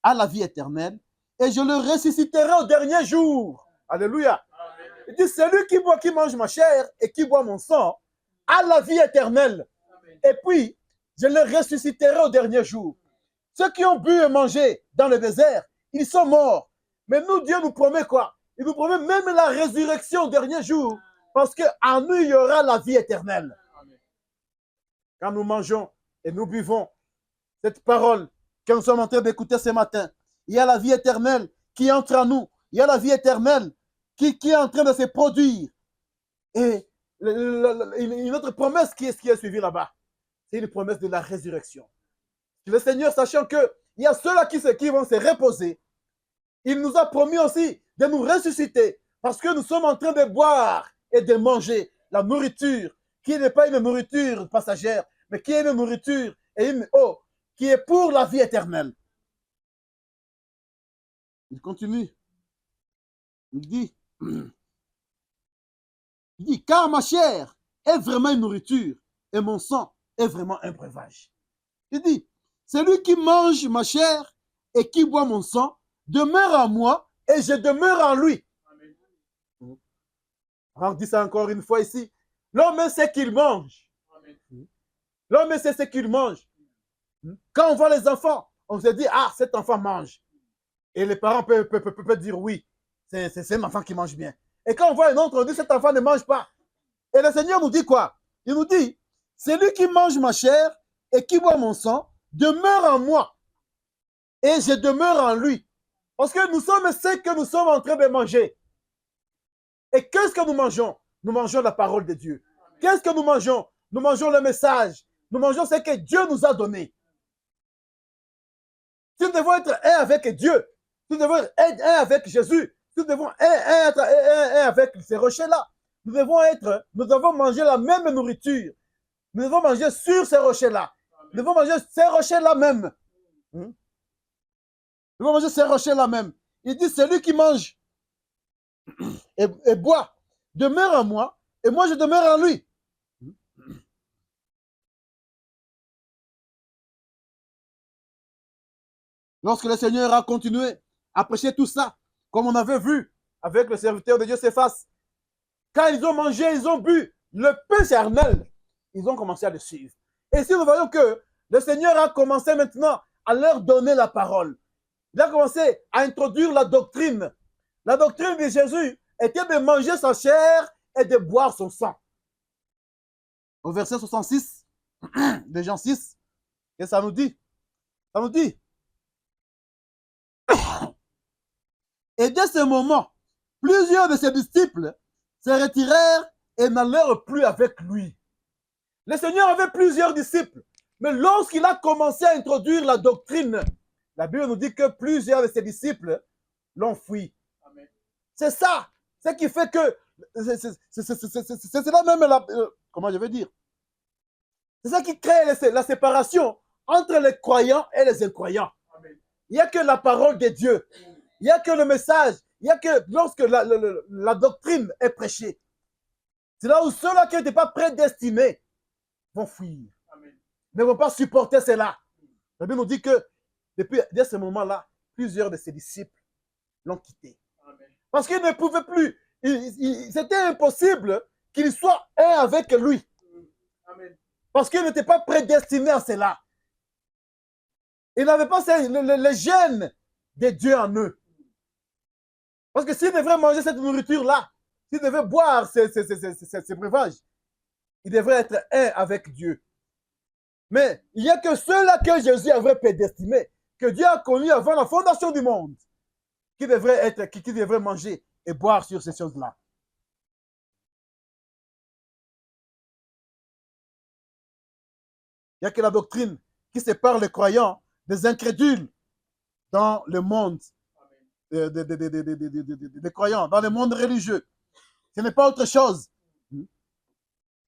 A: a la vie éternelle et je le ressusciterai au dernier jour. Alléluia. Il dit, celui qui mange ma chair et qui boit mon sang a la vie éternelle. Et puis, je le ressusciterai au dernier jour. Ceux qui ont bu et mangé dans le désert, ils sont morts. Mais nous, Dieu nous promet quoi? Il nous promet même la résurrection au dernier jour, parce qu'en nous, il y aura la vie éternelle. Quand nous mangeons et nous buvons cette parole que nous sommes en train d'écouter ce matin, il y a la vie éternelle qui entre en nous. Il y a la vie éternelle qui est en train de se produire. Et une autre promesse qui est suivie là-bas, c'est une promesse de la résurrection. Le Seigneur, sachant qu'il y a ceux-là qui vont se reposer, il nous a promis aussi de nous ressusciter parce que nous sommes en train de boire et de manger la nourriture qui n'est pas une nourriture passagère, mais qui est une nourriture et une eau qui est pour la vie éternelle. Il continue. Il dit, car ma chair est vraiment une nourriture et mon sang est vraiment un breuvage. Il dit, celui qui mange ma chair et qui boit mon sang demeure en moi et je demeure en lui. Amen. On dit ça encore une fois ici. L'homme sait qu'il mange. L'homme sait ce qu'il mange. Quand on voit les enfants, on se dit, ah, cet enfant mange. Et les parents peuvent dire oui, c'est un enfant qui mange bien. Et quand on voit un autre, on dit, cet enfant ne mange pas. Et le Seigneur nous dit quoi? Il nous dit, celui qui mange ma chair et qui boit mon sang demeure en moi et je demeure en lui. Parce que nous sommes ce que nous sommes en train de manger. Et qu'est-ce que nous mangeons? Nous mangeons la parole de Dieu. Qu'est-ce que nous mangeons? Nous mangeons le message. Nous mangeons ce que Dieu nous a donné. Nous devons être un avec Dieu. Nous devons être un avec Jésus. Nous devons être un avec ces rochers-là. Nous devons manger la même nourriture. Nous devons manger sur ces rochers-là. Nous devons manger ces rochers-là même. Nous devons manger ces rochers-là même. Il dit, celui qui mange et boit demeure en moi et moi je demeure en lui. Lorsque le Seigneur a continué à prêcher tout ça, comme on avait vu avec le serviteur de Dieu Céphas, quand ils ont mangé, ils ont bu le pain charnel, ils ont commencé à le suivre. Et si nous voyons que le Seigneur a commencé maintenant à leur donner la parole, il a commencé à introduire la doctrine. La doctrine de Jésus était de manger sa chair et de boire son sang. Au verset 66 de Jean 6, et ça nous dit, et dès ce moment, plusieurs de ses disciples se retirèrent et n'allèrent plus avec lui. Le Seigneur avait plusieurs disciples, mais lorsqu'il a commencé à introduire la doctrine, la Bible nous dit que plusieurs de ses disciples l'ont fui. C'est ça, ce qui fait que, c'est là même, comment je vais dire, c'est ça qui crée la séparation entre les croyants et les incroyants. Amen. Il n'y a que la parole de Dieu. Il n'y a que le message. Il n'y a que lorsque la doctrine est prêchée. C'est là où ceux-là qui n'étaient pas prédestinés vont fuir. Amen. ne vont pas supporter cela. La Bible nous dit que dès ce moment-là, plusieurs de ses disciples l'ont quitté. Parce qu'ils ne pouvaient plus. C'était impossible qu'ils soient un avec lui. Parce qu'ils n'étaient pas prédestinés à cela. Ils n'avaient pas les gènes de Dieu en eux. Parce que s'ils devraient manger cette nourriture-là, s'ils devaient boire ces breuvages, ils devraient être un avec Dieu. Mais il n'y a que ceux-là que Jésus avait prédestinés, que Dieu a connus avant la fondation du monde, qui devraient manger et boire sur ces choses-là. Il n'y a que la doctrine qui sépare les croyants des incrédules dans le monde des croyants, dans le monde religieux. Ce n'est pas autre chose.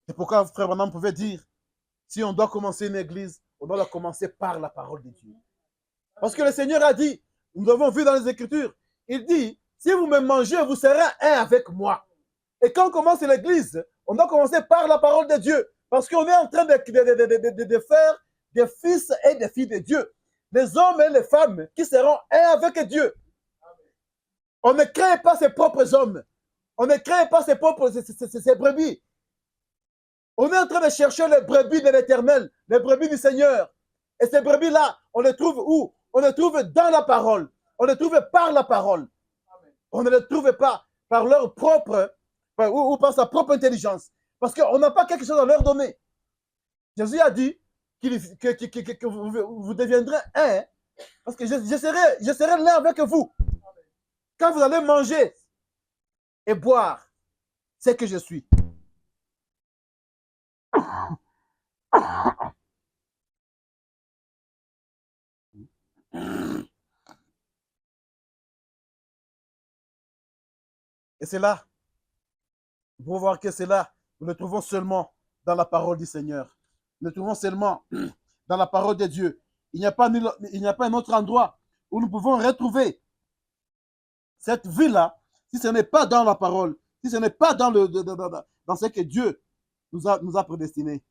A: C'est pourquoi Frère Branham pouvait dire, si on doit commencer une église, on doit la commencer par la parole de Dieu. Parce que le Seigneur a dit, nous avons vu dans les Écritures, il dit, si vous me mangez, vous serez un avec moi. Et quand on commence l'église, on doit commencer par la parole de Dieu. Parce qu'on est en train de faire des fils et des filles de Dieu. Des hommes et les femmes qui seront un avec Dieu. On ne crée pas ses propres hommes. On ne crée pas ses brebis. On est en train de chercher les brebis de l'Éternel, les brebis du Seigneur. Et ces brebis-là, on les trouve où? On les trouve dans la parole. On les trouve par la parole. On ne les trouve pas par leur propre, ou par sa propre intelligence. Parce qu'on n'a pas quelque chose à leur donner. Jésus a dit que vous deviendrez un, parce que je serai là avec vous. Quand vous allez manger et boire, c'est que je suis. Et c'est là, vous pouvez voir que c'est là, nous le trouvons seulement dans la parole du Seigneur. Nous le trouvons seulement dans la parole de Dieu. Il n'y a pas un autre endroit où nous pouvons retrouver cette vie-là, si ce n'est pas dans la parole, si ce n'est pas dans ce que Dieu nous a prédestinés.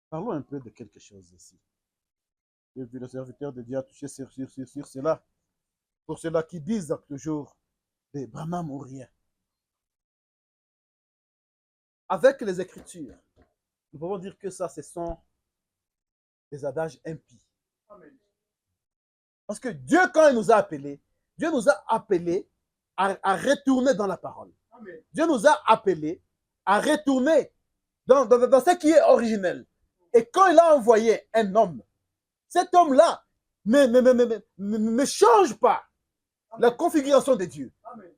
A: Parlons un peu de quelque chose ici. J'ai vu le serviteur de Dieu a touché sur cela. Pour ceux-là qui disent toujours des Branham ou rien. Avec les Écritures, nous pouvons dire que ça, ce sont des adages impies. Amen. Parce que Dieu, quand il nous a appelés, Dieu nous a appelés à retourner dans la parole. Amen. Dieu nous a appelés à retourner dans ce qui est originel. Et quand il a envoyé un homme, cet homme-là ne change pas la configuration de Dieu. Amen.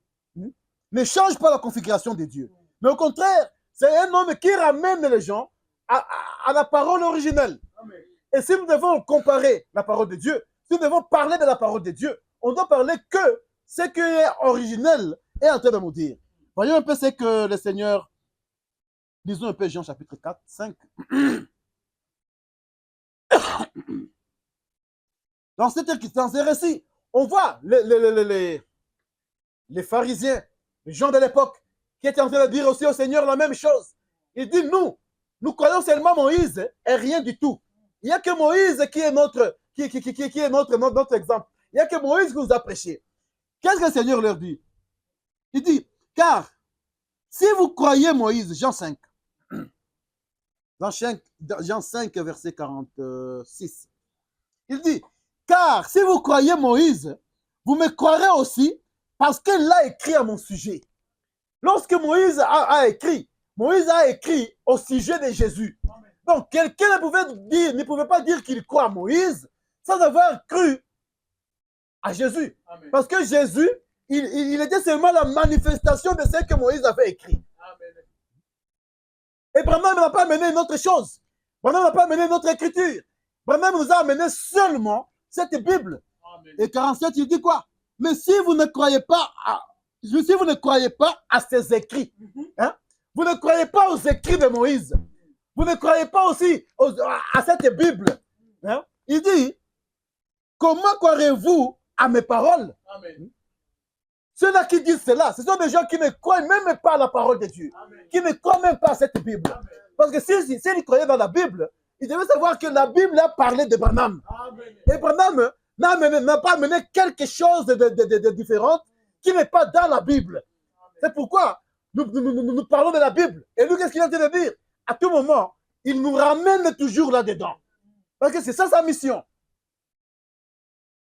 A: Ne change pas la configuration de Dieu. Mais au contraire, c'est un homme qui ramène les gens à la parole originelle. Amen. Et si nous devons comparer la parole de Dieu, si nous devons parler de la parole de Dieu, on doit parler que ce qui est originel est en train de nous dire. Voyons un peu ce que le Seigneur, lisons un peu Jean chapitre 4, 5. Dans ces récits, on voit les pharisiens, les gens de l'époque, qui étaient en train de dire aussi au Seigneur la même chose. Il dit, nous croyons seulement Moïse et rien du tout. Il n'y a que Moïse qui est notre exemple. Il n'y a que Moïse qui nous a prêché. Qu'est-ce que le Seigneur leur dit? Il dit, car si vous croyez Moïse, Jean 5, Jean 5, verset 46, il dit, car si vous croyez Moïse, vous me croirez aussi parce qu'il l'a écrit à mon sujet. Lorsque Moïse a écrit au sujet de Jésus. Donc, quelqu'un ne pouvait pas dire qu'il croit à Moïse sans avoir cru à Jésus. Amen. Parce que Jésus, il était seulement la manifestation de ce que Moïse avait écrit. Amen. Et Branham n'a pas amené une autre chose. Branham n'a pas amené une autre écriture. Branham nous a amené seulement cette Bible. Amen. Et 47, il dit quoi? Mais si vous ne croyez pas à ces écrits, hein, vous ne croyez pas aux écrits de Moïse, vous ne croyez pas aussi à cette Bible, hein, il dit, comment croirez-vous à mes paroles? Amen. Ceux-là qui disent cela, ce sont des gens qui ne croient même pas à la parole de Dieu, qui ne croient même pas à cette Bible. Parce que s'ils croyaient dans la Bible, ils devaient savoir que la Bible a parlé de Branham. Et Branham n'a pas amené quelque chose de différent qui n'est pas dans la Bible. C'est pourquoi nous parlons de la Bible. Et nous, qu'est-ce qu'il a dit de dire? À tout moment, il nous ramène toujours là-dedans. Parce que c'est ça sa mission.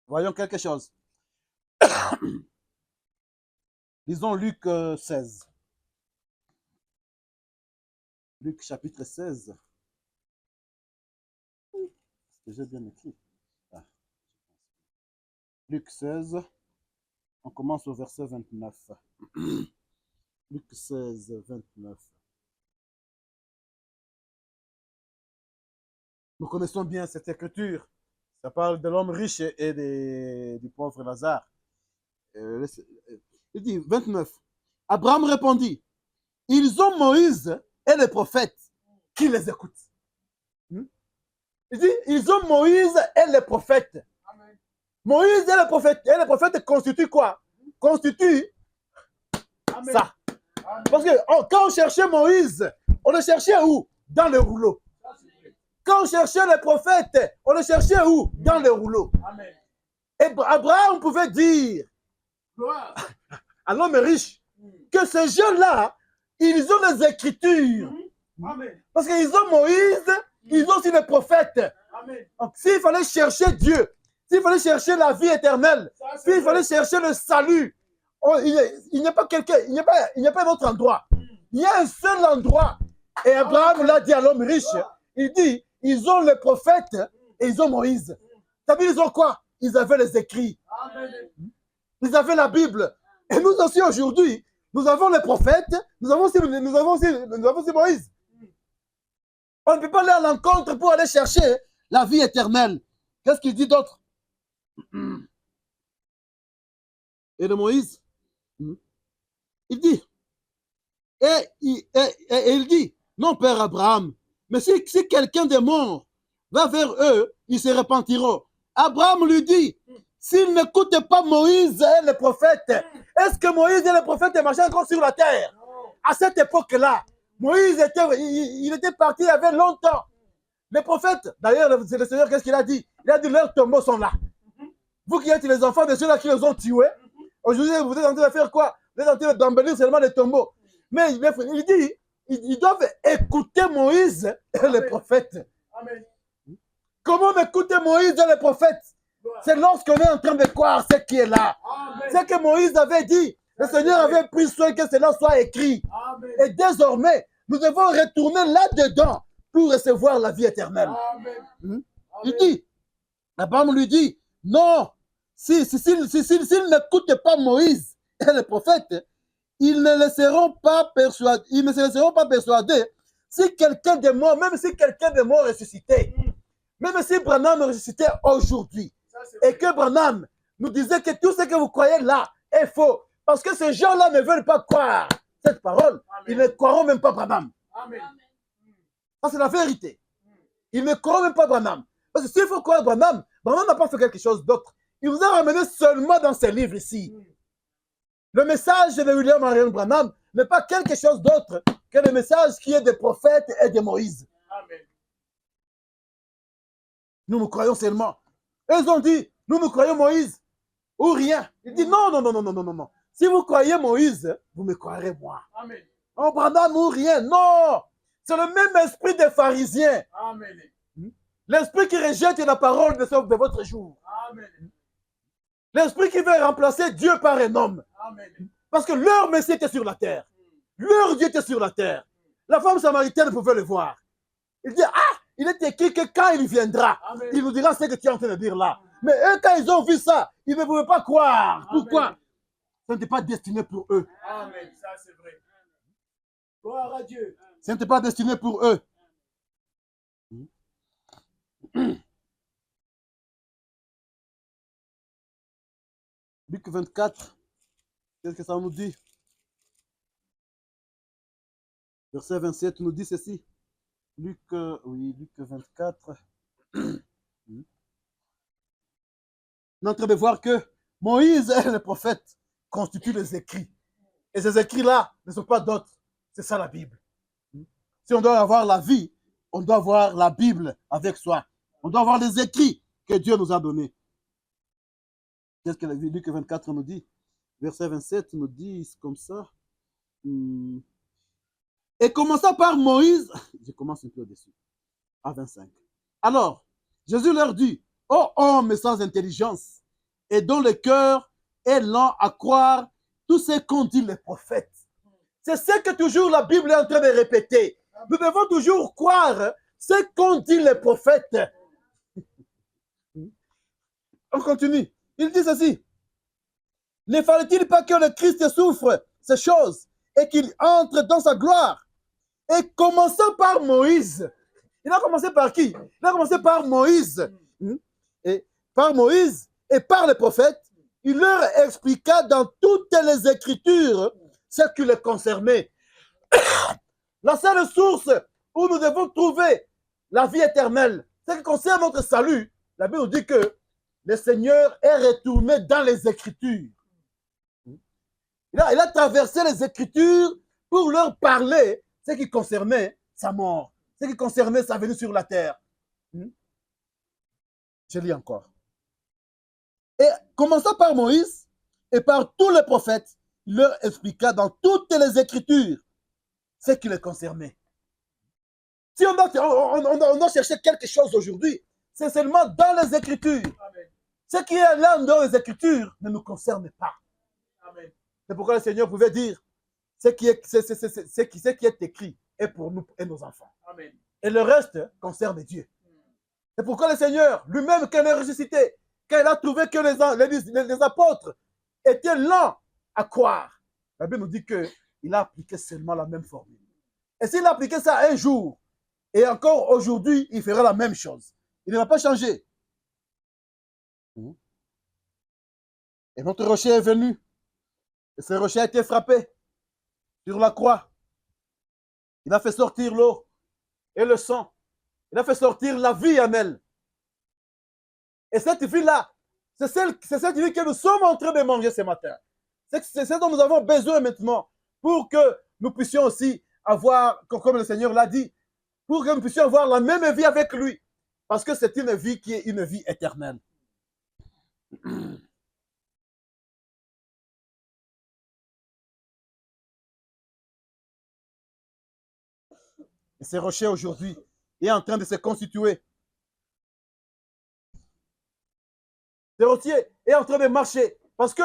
A: Voyons quelque chose. Lisons Luc 16. Luc chapitre 16. Est-ce que j'ai bien écrit? Ah. Luc 16. On commence au verset 29. Luc 16, 29. Nous connaissons bien cette écriture. Ça parle de l'homme riche et du pauvre Lazare. Il dit 29. Abraham répondit, ils ont Moïse et les prophètes qui les écoutent. Il dit, ils ont Moïse et les prophètes. Amen. Moïse et les prophètes. Et les prophètes constituent quoi? Constituent Amen. Ça. Amen. Parce que quand on cherchait Moïse, on le cherchait où? Dans le rouleau. Quand on cherchait les prophètes, on le cherchait où? Dans le rouleau. Amen. Et Abraham pouvait dire à l'homme riche que ces gens-là, ils ont les écritures. Amen. Parce qu'ils ont Moïse, ils ont aussi les prophètes. Amen. Donc, s'il fallait chercher Dieu, s'il fallait chercher la vie éternelle, s'il fallait chercher le salut, il n'y a pas quelqu'un, il n'y a pas un autre endroit. Il y a un seul endroit. Et Abraham l'a dit à l'homme riche. Il dit, ils ont les prophètes et ils ont Moïse. Ça veut dire, ils ont quoi? Ils avaient les écrits. Amen. Ils avaient la Bible. Et nous aussi aujourd'hui, nous avons les prophètes, nous avons aussi Moïse. On ne peut pas aller à l'encontre pour aller chercher la vie éternelle. Qu'est-ce qu'il dit d'autre? Et de Moïse, il dit, et il dit, non, Père Abraham, mais si quelqu'un de mort va vers eux, ils se repentiront. Abraham lui dit, s'ils n'écoutent pas Moïse et les prophètes, est-ce que Moïse et les prophètes marchaient encore sur la terre? À cette époque-là, Moïse était parti il y avait longtemps. Les prophètes, d'ailleurs, le Seigneur, qu'est-ce qu'il a dit? Il a dit, leurs tombeaux sont là. Vous qui êtes les enfants de ceux-là qui les ont tués, aujourd'hui, vous êtes en train de faire quoi? Vous êtes en train d'embellir seulement les tombeaux. Mais il dit, ils doivent écouter Moïse et les prophètes. Amen. Comment écouter Moïse et les prophètes? C'est lorsqu'on est en train de croire ce qui est là. C'est que Moïse avait dit. Le Seigneur avait pris soin que cela soit écrit. Amen. Et désormais, nous devons retourner là-dedans pour recevoir la vie éternelle. Amen. Il dit, Abraham lui dit, non, s'ils n'écoutent pas Moïse et les prophètes, ils ne se seront pas persuadés si quelqu'un de mort, même si quelqu'un de mort ressuscité, même si Branham ressuscitait aujourd'hui, et que Branham nous disait que tout ce que vous croyez là est faux, parce que ces gens-là ne veulent pas croire cette parole. Amen. Ils ne croiront même pas Branham. Amen. Ça, c'est la vérité. Ils ne croiront même pas Branham. Parce que s'il faut croire Branham, Branham n'a pas fait quelque chose d'autre. Il nous a ramené seulement dans ses livres ici. Le message de William Marion Branham n'est pas quelque chose d'autre que le message qui est des prophètes et de Moïse. Amen. Nous croyons seulement. Ils ont dit, nous croyons Moïse ou rien. Il dit non, non, non, non, non, non, non. Si vous croyez Moïse, vous me croirez moi. Amen. En Branham ou rien. Non. C'est le même esprit des pharisiens. Amen. L'esprit qui rejette la parole de votre jour. Amen. L'esprit qui veut remplacer Dieu par un homme. Amen. Parce que leur Messie était sur la terre. Leur Dieu était sur la terre. La femme samaritaine pouvait le voir. Il dit, ah, il est écrit que quand il viendra, Amen, il nous dira ce que tu es en train de dire là. Mais eux, quand ils ont vu ça, ils ne pouvaient pas croire. Amen. Pourquoi? Ça n'était pas destiné pour eux. Amen, ça c'est vrai. Gloire à Dieu. Ça n'était pas destiné pour eux. Luc 24, qu'est-ce que ça nous dit? Verset 27 nous dit ceci. Luc 24. On est en train de voir que Moïse et les prophètes constitue les écrits. Et ces écrits-là ne sont pas d'autres. C'est ça la Bible. Si on doit avoir la vie, on doit avoir la Bible avec soi. On doit avoir les écrits que Dieu nous a donnés. Qu'est-ce que Luc 24 nous dit? Verset 27 nous dit comme ça. Et commençant par Moïse, je commence un peu au-dessus, à 25. Alors, Jésus leur dit, ô hommes sans intelligence, et dont le cœur est lent à croire tout ce qu'ont dit les prophètes. C'est ce que toujours la Bible est en train de répéter. Nous devons toujours croire ce qu'ont dit les prophètes. On continue. Il dit ceci. Ne fallait-il pas que le Christ souffre ces choses et qu'il entre dans sa gloire? Et commençant par Moïse. Il a commencé par qui? Il a commencé par Moïse. Et par Moïse et par les prophètes, il leur expliqua dans toutes les Écritures ce qui les concernait. La seule source où nous devons trouver la vie éternelle, ce qui concerne notre salut, la Bible nous dit que le Seigneur est retourné dans les Écritures. Il a traversé les Écritures pour leur parler ce qui concernait sa mort, ce qui concernait sa venue sur la terre. Je lis encore. Et commençant par Moïse et par tous les prophètes, il leur expliqua dans toutes les Écritures ce qui les concernait. Si on doit chercher quelque chose aujourd'hui, c'est seulement dans les Écritures. Amen. Ce qui est là dans les Écritures ne nous concerne pas. Amen. C'est pourquoi le Seigneur pouvait dire ce qui est écrit est pour nous et nos enfants. Amen. Et le reste concerne Dieu. C'est pourquoi le Seigneur, lui-même, quand il est ressuscité, quand il a trouvé que les apôtres étaient lents à croire, la Bible nous dit qu'il a appliqué seulement la même formule. Et s'il a appliqué ça un jour, et encore aujourd'hui, il fera la même chose. Il ne va pas changer. Et notre rocher est venu. Et ce rocher a été frappé sur la croix. Il a fait sortir l'eau et le sang. Il a fait sortir la vie en elle. Et cette vie-là, c'est cette vie que nous sommes en train de manger ce matin. C'est ce dont nous avons besoin maintenant pour que nous puissions aussi avoir, comme le Seigneur l'a dit, pour que nous puissions avoir la même vie avec lui. Parce que c'est une vie qui est une vie éternelle. Et ce rocher aujourd'hui est en train de se constituer. Ce rocher est en train de marcher. Parce que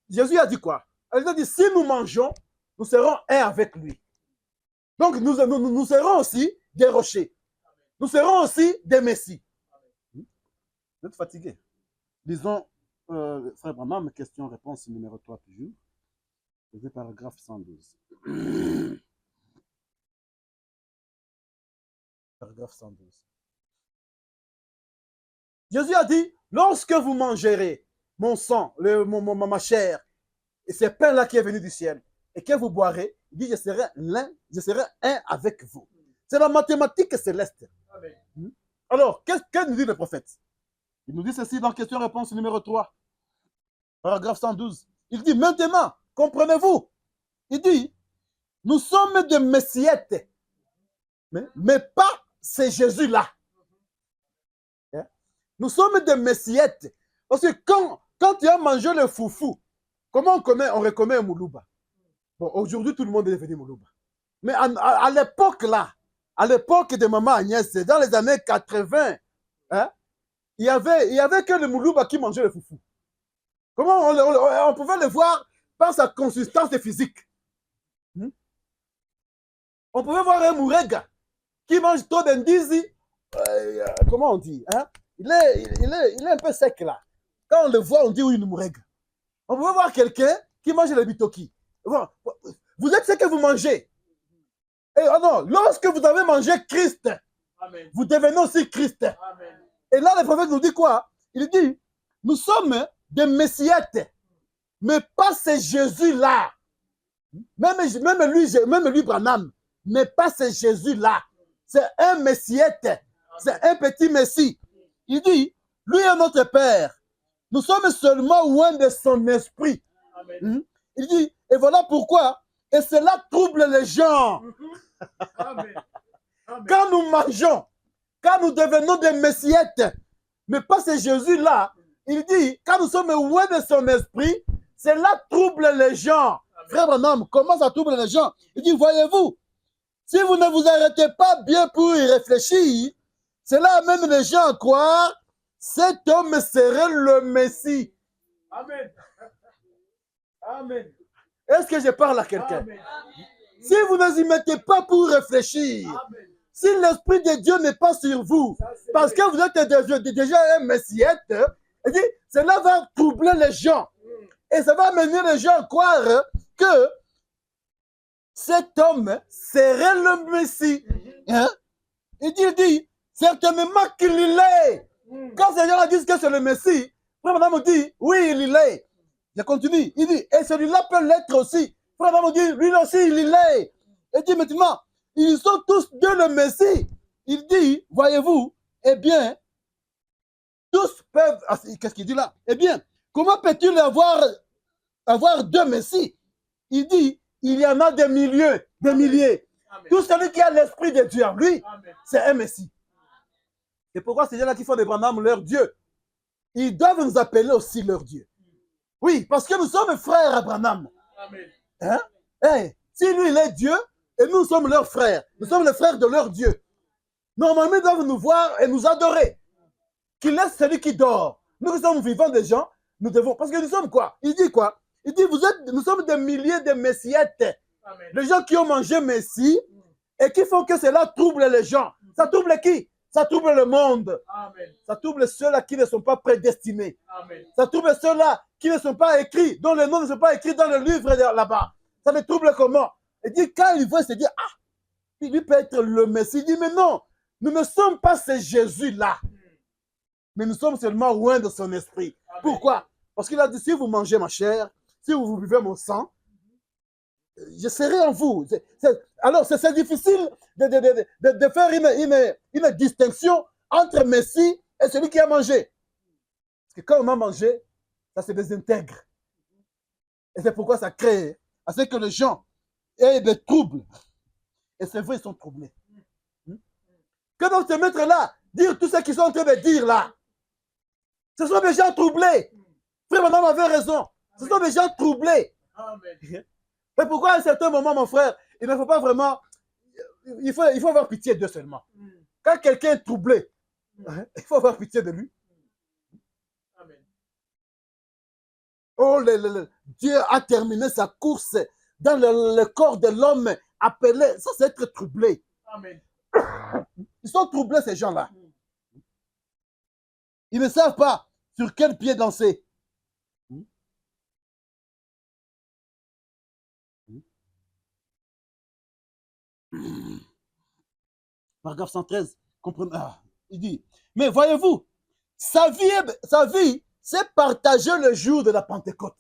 A: Jésus a dit quoi? Il a dit, si nous mangeons, nous serons un avec lui. Donc nous serons aussi des rochers. Nous serons aussi des messies. Vous êtes fatigués? Disons, frère Branham, question-réponse numéro 3 toujours. Le paragraphe 112. Paragraphe 112. Jésus a dit, lorsque vous mangerez mon sang, ma chair, et ce pain-là qui est venu du ciel, et que vous boirez, il dit, je serai un avec vous. C'est la mathématique céleste. Amen. Alors, qu'est-ce que nous dit le prophète? Il nous dit ceci dans question-réponse numéro 3, paragraphe 112. Il dit, maintenant, comprenez-vous? Il dit, nous sommes des messiettes, mais pas c'est Jésus-là. Nous sommes des messiettes. Parce que quand tu as mangé le foufou, comment on reconnaît un moulouba? Bon, aujourd'hui, tout le monde est devenu moulouba. Mais à l'époque là, à l'époque de Maman Agnès, dans les années 80, il y avait que le moulouba qui mangeait le foufou. Comment on pouvait le voir par sa consistance physique? On pouvait voir un mourega qui mange trop d'indizi. Comment on dit? Il est un peu sec là. Quand on le voit, on dit oui, une mourega. On pouvait voir quelqu'un qui mange le bitoki. Vous êtes ce que vous mangez. Et non, lorsque vous avez mangé Christ, amen, vous devenez aussi Christ. Amen. Et là, le prophète nous dit quoi? Il dit, nous sommes des messiettes, mais pas ce Jésus-là. Même lui, Branham, mais pas ce Jésus-là. C'est un messiette, c'est un petit messie. Il dit, lui est notre Père. Nous sommes seulement loin de son esprit.
B: Il dit, et voilà pourquoi, et cela trouble les gens.
A: Amen. Amen.
B: Quand nous mangeons, quand nous devenons des messiettes, mais pas ce Jésus-là, il dit, quand nous sommes loin de son esprit, cela trouble les gens.
A: Amen.
B: Frère Branham, comment ça trouble les gens? Il dit, voyez-vous, si vous ne vous arrêtez pas bien pour y réfléchir, cela amène les gens à croire cet homme serait le Messie.
A: Amen. Amen.
B: Est-ce que je parle à quelqu'un?
A: Amen.
B: Si vous ne vous y mettez pas pour réfléchir,
A: Amen.
B: si l'Esprit de Dieu n'est pas sur vous,
A: Ça, c'est
B: parce
A: vrai.
B: que vous êtes déjà un messiette, il dit, cela va troubler les gens. Et ça va amener les gens à croire que cet homme serait le Messie. Hein? Il dit, certainement qu'il l'est. Quand ces gens disent que c'est le Messie, Frère Madame dit, oui, il l'est. Je continue. Il dit, et celui-là peut l'être aussi. Frère Madame dit, lui aussi, il l'est. Il dit maintenant, ils sont tous deux le Messie. Il dit, voyez-vous, eh bien, tous peuvent. Qu'est-ce qu'il dit là? Eh bien, comment peut-il avoir deux Messies? Il dit, il y en a des milliers, des milliers.
A: Amen.
B: Tout celui qui a l'Esprit de Dieu en lui,
A: Amen.
B: c'est un Messie. C'est pourquoi ces gens-là qui font des Branham leur Dieu, ils doivent nous appeler aussi leur Dieu. Oui, parce que nous sommes frères à Branham.
A: Amen.
B: Hein? Hey, si lui, il est Dieu, et nous sommes leurs frères, nous sommes les frères de leur Dieu. Normalement, ils doivent nous voir et nous adorer. Qu'il laisse celui qui dort. Nous qui sommes vivants des gens, nous devons. Parce que nous sommes quoi? Il dit quoi? Il dit, nous sommes des milliers de messiettes.
A: Amen.
B: Les gens qui ont mangé Messie et qui font que cela trouble les gens. Ça trouble qui? Ça trouble le monde.
A: Amen.
B: Ça trouble ceux-là qui ne sont pas prédestinés.
A: Amen.
B: Ça trouble ceux-là qui ne sont pas écrits, dont les noms ne sont pas écrits dans le livre là-bas. Ça les trouble comment? Il dit, quand il veut se dire, ah, il peut être le Messie. Il dit, mais non, nous ne sommes pas ce Jésus-là. Mais nous sommes seulement loin de son esprit.
A: Amen.
B: Pourquoi? Parce qu'il a dit, si vous mangez ma chair, si vous buvez mon sang, je serai en vous. Alors, c'est difficile de faire une distinction entre Messie et celui qui a mangé. Parce que quand on a mangé, ça se désintègre. Et c'est pourquoi ça crée à ce que les gens aient des troubles. Et c'est vrai, ils sont troublés. Que donc se mettre là, dire tout ce qu'ils sont en train de dire là, ce sont des gens troublés. Frère, madame avait raison. Ce sont des gens troublés.
A: Amen.
B: Mais pourquoi à un certain moment, mon frère, il ne faut pas vraiment. Il faut avoir pitié d'eux seulement. Quand quelqu'un est troublé, il faut avoir pitié de lui.
A: Amen.
B: Oh, Dieu a terminé sa course dans le corps de l'homme appelé. Ça, c'est être troublé.
A: Amen.
B: Ils sont troublés, ces gens-là. Ils ne savent pas sur quel pied danser. Paragraphe 113, comprenez. Il dit, mais voyez-vous, sa vie s'est partagée le jour de la Pentecôte.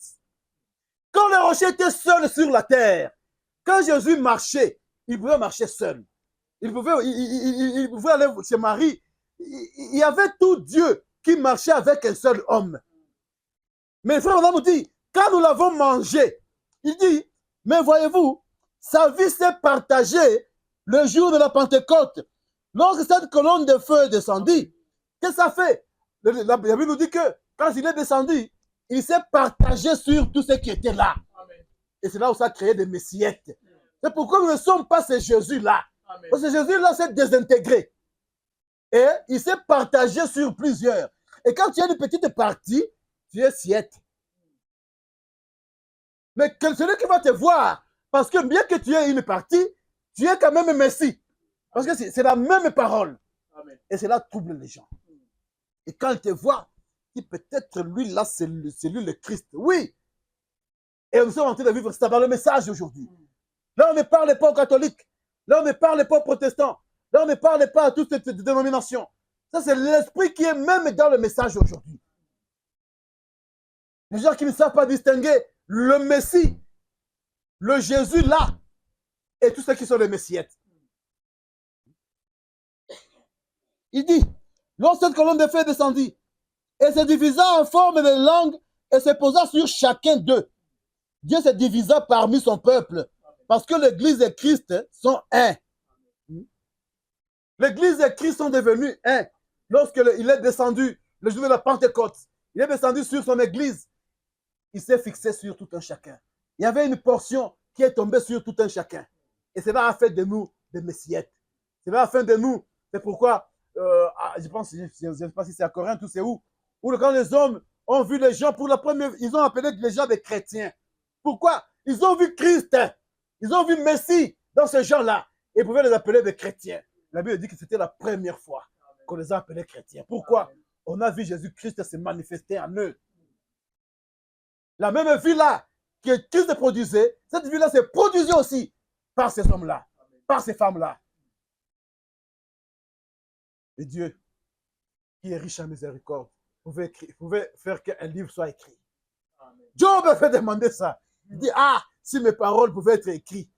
B: Quand le rocher était seul sur la terre, quand Jésus marchait, il pouvait marcher seul. Il pouvait aller chez Marie. Il y avait tout Dieu qui marchait avec un seul homme. Mais le frère on nous dit, quand nous l'avons mangé, il dit, mais voyez-vous, sa vie s'est partagée le jour de la Pentecôte. Lorsque cette colonne de feu descendit, qu'est-ce que ça fait? La Bible nous dit que quand il est descendu, il s'est partagé sur tout ce qui était là.
A: Amen.
B: Et c'est là où ça a créé des messiettes. C'est pourquoi nous ne sommes pas ces Jésus-là.
A: Amen.
B: Parce que Jésus-là s'est désintégré. Et il s'est partagé sur plusieurs. Et quand tu as une petite partie, tu es siette. Mais celui qui va te voir, parce que bien que tu aies une partie, tu es quand même Messie. Parce que c'est la même parole.
A: Amen.
B: Et cela trouble les gens. Et quand il te voit, il peut-être lui là, c'est lui le Christ. Oui. Et nous sommes en train de vivre ça dans le message aujourd'hui. Là, on ne parle pas aux catholiques. Là, on ne parle pas aux protestants. Là, on ne parle pas à toutes ces dénominations. Ça, c'est l'esprit qui est même dans le message aujourd'hui. Les gens qui ne savent pas distinguer le Messie, le Jésus là, et tous ceux qui sont les messiettes. Il dit, lorsque cette colonne de feu descendit, et se divisa en forme de langue, et se posa sur chacun d'eux. Dieu se divisa parmi son peuple. Parce que l'Église et Christ sont un. L'Église et Christ sont devenus un. Lorsqu'il est descendu, le jour de la Pentecôte, il est descendu sur son Église. Il s'est fixé sur tout un chacun. Il y avait une portion qui est tombée sur tout un chacun. Et cela a fait de nous des messiettes. Cela a fait de nous. C'est pourquoi, je ne sais pas si c'est à Corinthe ou c'est où quand les hommes ont vu les gens pour la première fois, ils ont appelé les gens des chrétiens. Pourquoi? Ils ont vu Christ. Ils ont vu Messie dans ces gens-là. Et ils pouvaient les appeler des chrétiens. La Bible dit que c'était la première fois qu'on les a appelés chrétiens. Pourquoi? On a vu Jésus-Christ se manifester en eux. La même vie-là que Christ produisait, cette vie-là s'est produisée aussi par ces hommes-là, par ces femmes-là. Et Dieu, qui est riche en miséricorde, pouvait faire qu'un livre soit écrit. Job a fait demander ça. Il dit, si mes paroles pouvaient être écrites.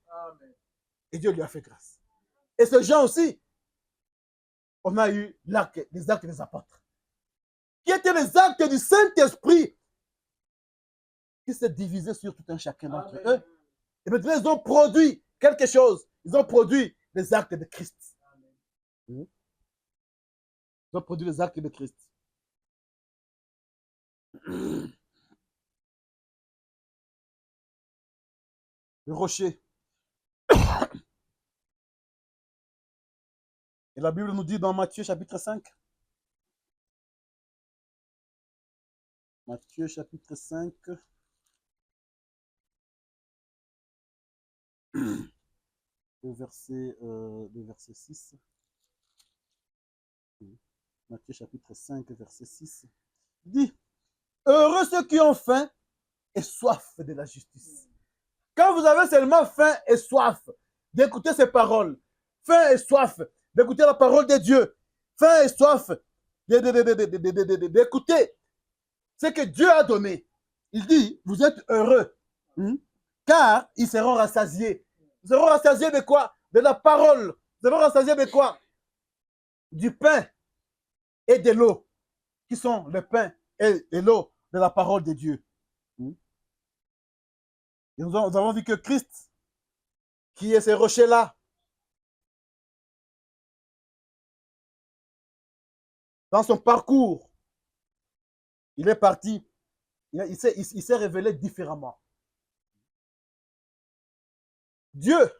B: Et Dieu lui a fait grâce. Et ce genre aussi, on a eu les actes des apôtres, qui étaient les actes du Saint-Esprit, qui s'est divisé sur tout un chacun d'entre eux. Et maintenant, ils ont produit quelque chose. Ils ont produit les actes de Christ. Ils ont produit les actes de Christ. Le rocher. Et la Bible nous dit dans Matthieu chapitre 5. Matthieu chapitre 5. Le verset 6. Matthieu chapitre 5, verset 6. Il dit, heureux ceux qui ont faim et soif de la justice. Quand vous avez seulement faim et soif d'écouter ces paroles, faim et soif d'écouter la parole de Dieu, faim et soif d'écouter ce que Dieu a donné, il dit, vous êtes heureux, car ils seront rassasiés. Ils seront rassasiés de quoi? De la parole. Ils seront rassasiés de quoi? Du pain et de l'eau, qui sont le pain et l'eau de la parole de Dieu. Et nous avons vu que Christ, qui est ces rochers-là, dans son parcours, il est parti, il s'est révélé différemment. Dieu,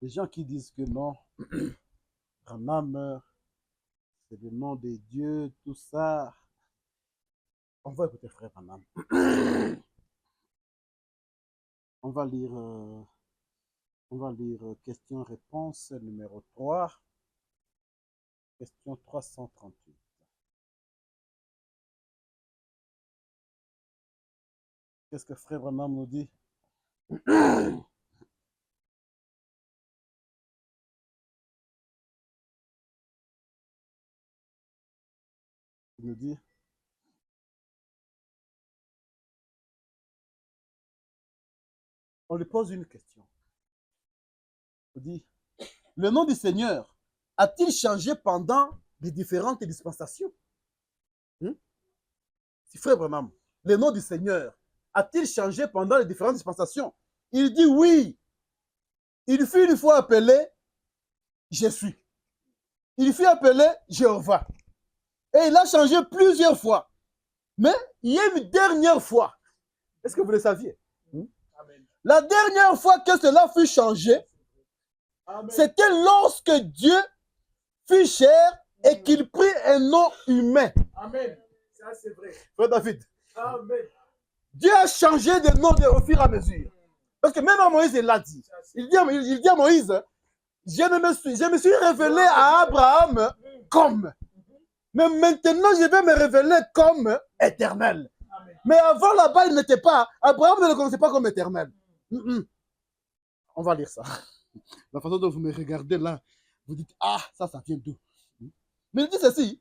B: les gens qui disent que non, Branham, c'est le nom de Dieu, tout ça. On va écouter frère Branham. On va lire question-réponse numéro 3. Question 338. Qu'est-ce que frère Branham nous dit? Il nous dit, on lui pose une question. Il dit, le nom du Seigneur a-t-il changé pendant les différentes dispensations? Si frère Branham, le nom du Seigneur a-t-il changé pendant les différentes dispensations? Il dit oui. Il fut une fois appelé Je suis. Il fut appelé Jéhovah. Et il a changé plusieurs fois. Mais il y a une dernière fois. Est-ce que vous le saviez? La dernière fois que cela fut changé, c'était lorsque Dieu fut chair et qu'il prit un nom humain. Amen. Ça, c'est vrai. Frère David. Amen. Dieu a changé de nom au fur et à mesure. Parce que même à Moïse, il l'a dit. Il dit à Moïse, je me suis révélé à Abraham comme. Mais maintenant, je vais me révéler comme éternel. Amen. Mais avant, là-bas, il n'était pas. Abraham ne le connaissait pas comme éternel. On va lire ça. La façon dont vous me regardez là, vous dites, ça vient d'où? Mais il dit ceci.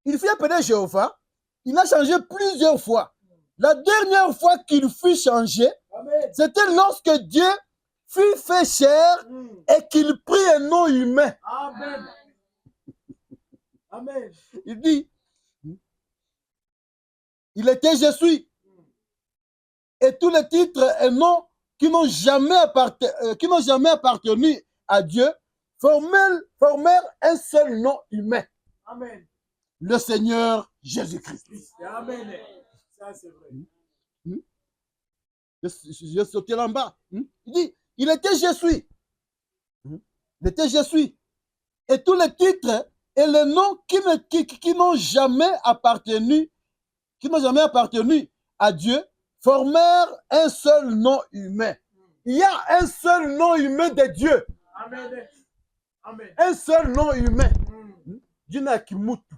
B: Il fut appelé Jéhovah. Il a changé plusieurs fois. La dernière fois qu'il fut changé, c'était lorsque Dieu fut fait chair et qu'il prit un nom humain. Amen. Amen. Il dit, il était je suis. Et tous les titres et noms qui n'ont jamais appartenu à Dieu formèrent un seul nom humain. Amen. Le Seigneur Jésus-Christ. Amen. Ça, c'est vrai. Je sautais là en bas. Il dit, il était je suis. Il était je suis. Et tous les titres et les noms qui n'ont jamais appartenu à Dieu formèrent un seul nom humain. Il y a un seul nom humain de Dieu. Amen. Amen. Un seul nom humain. Dinakimutu.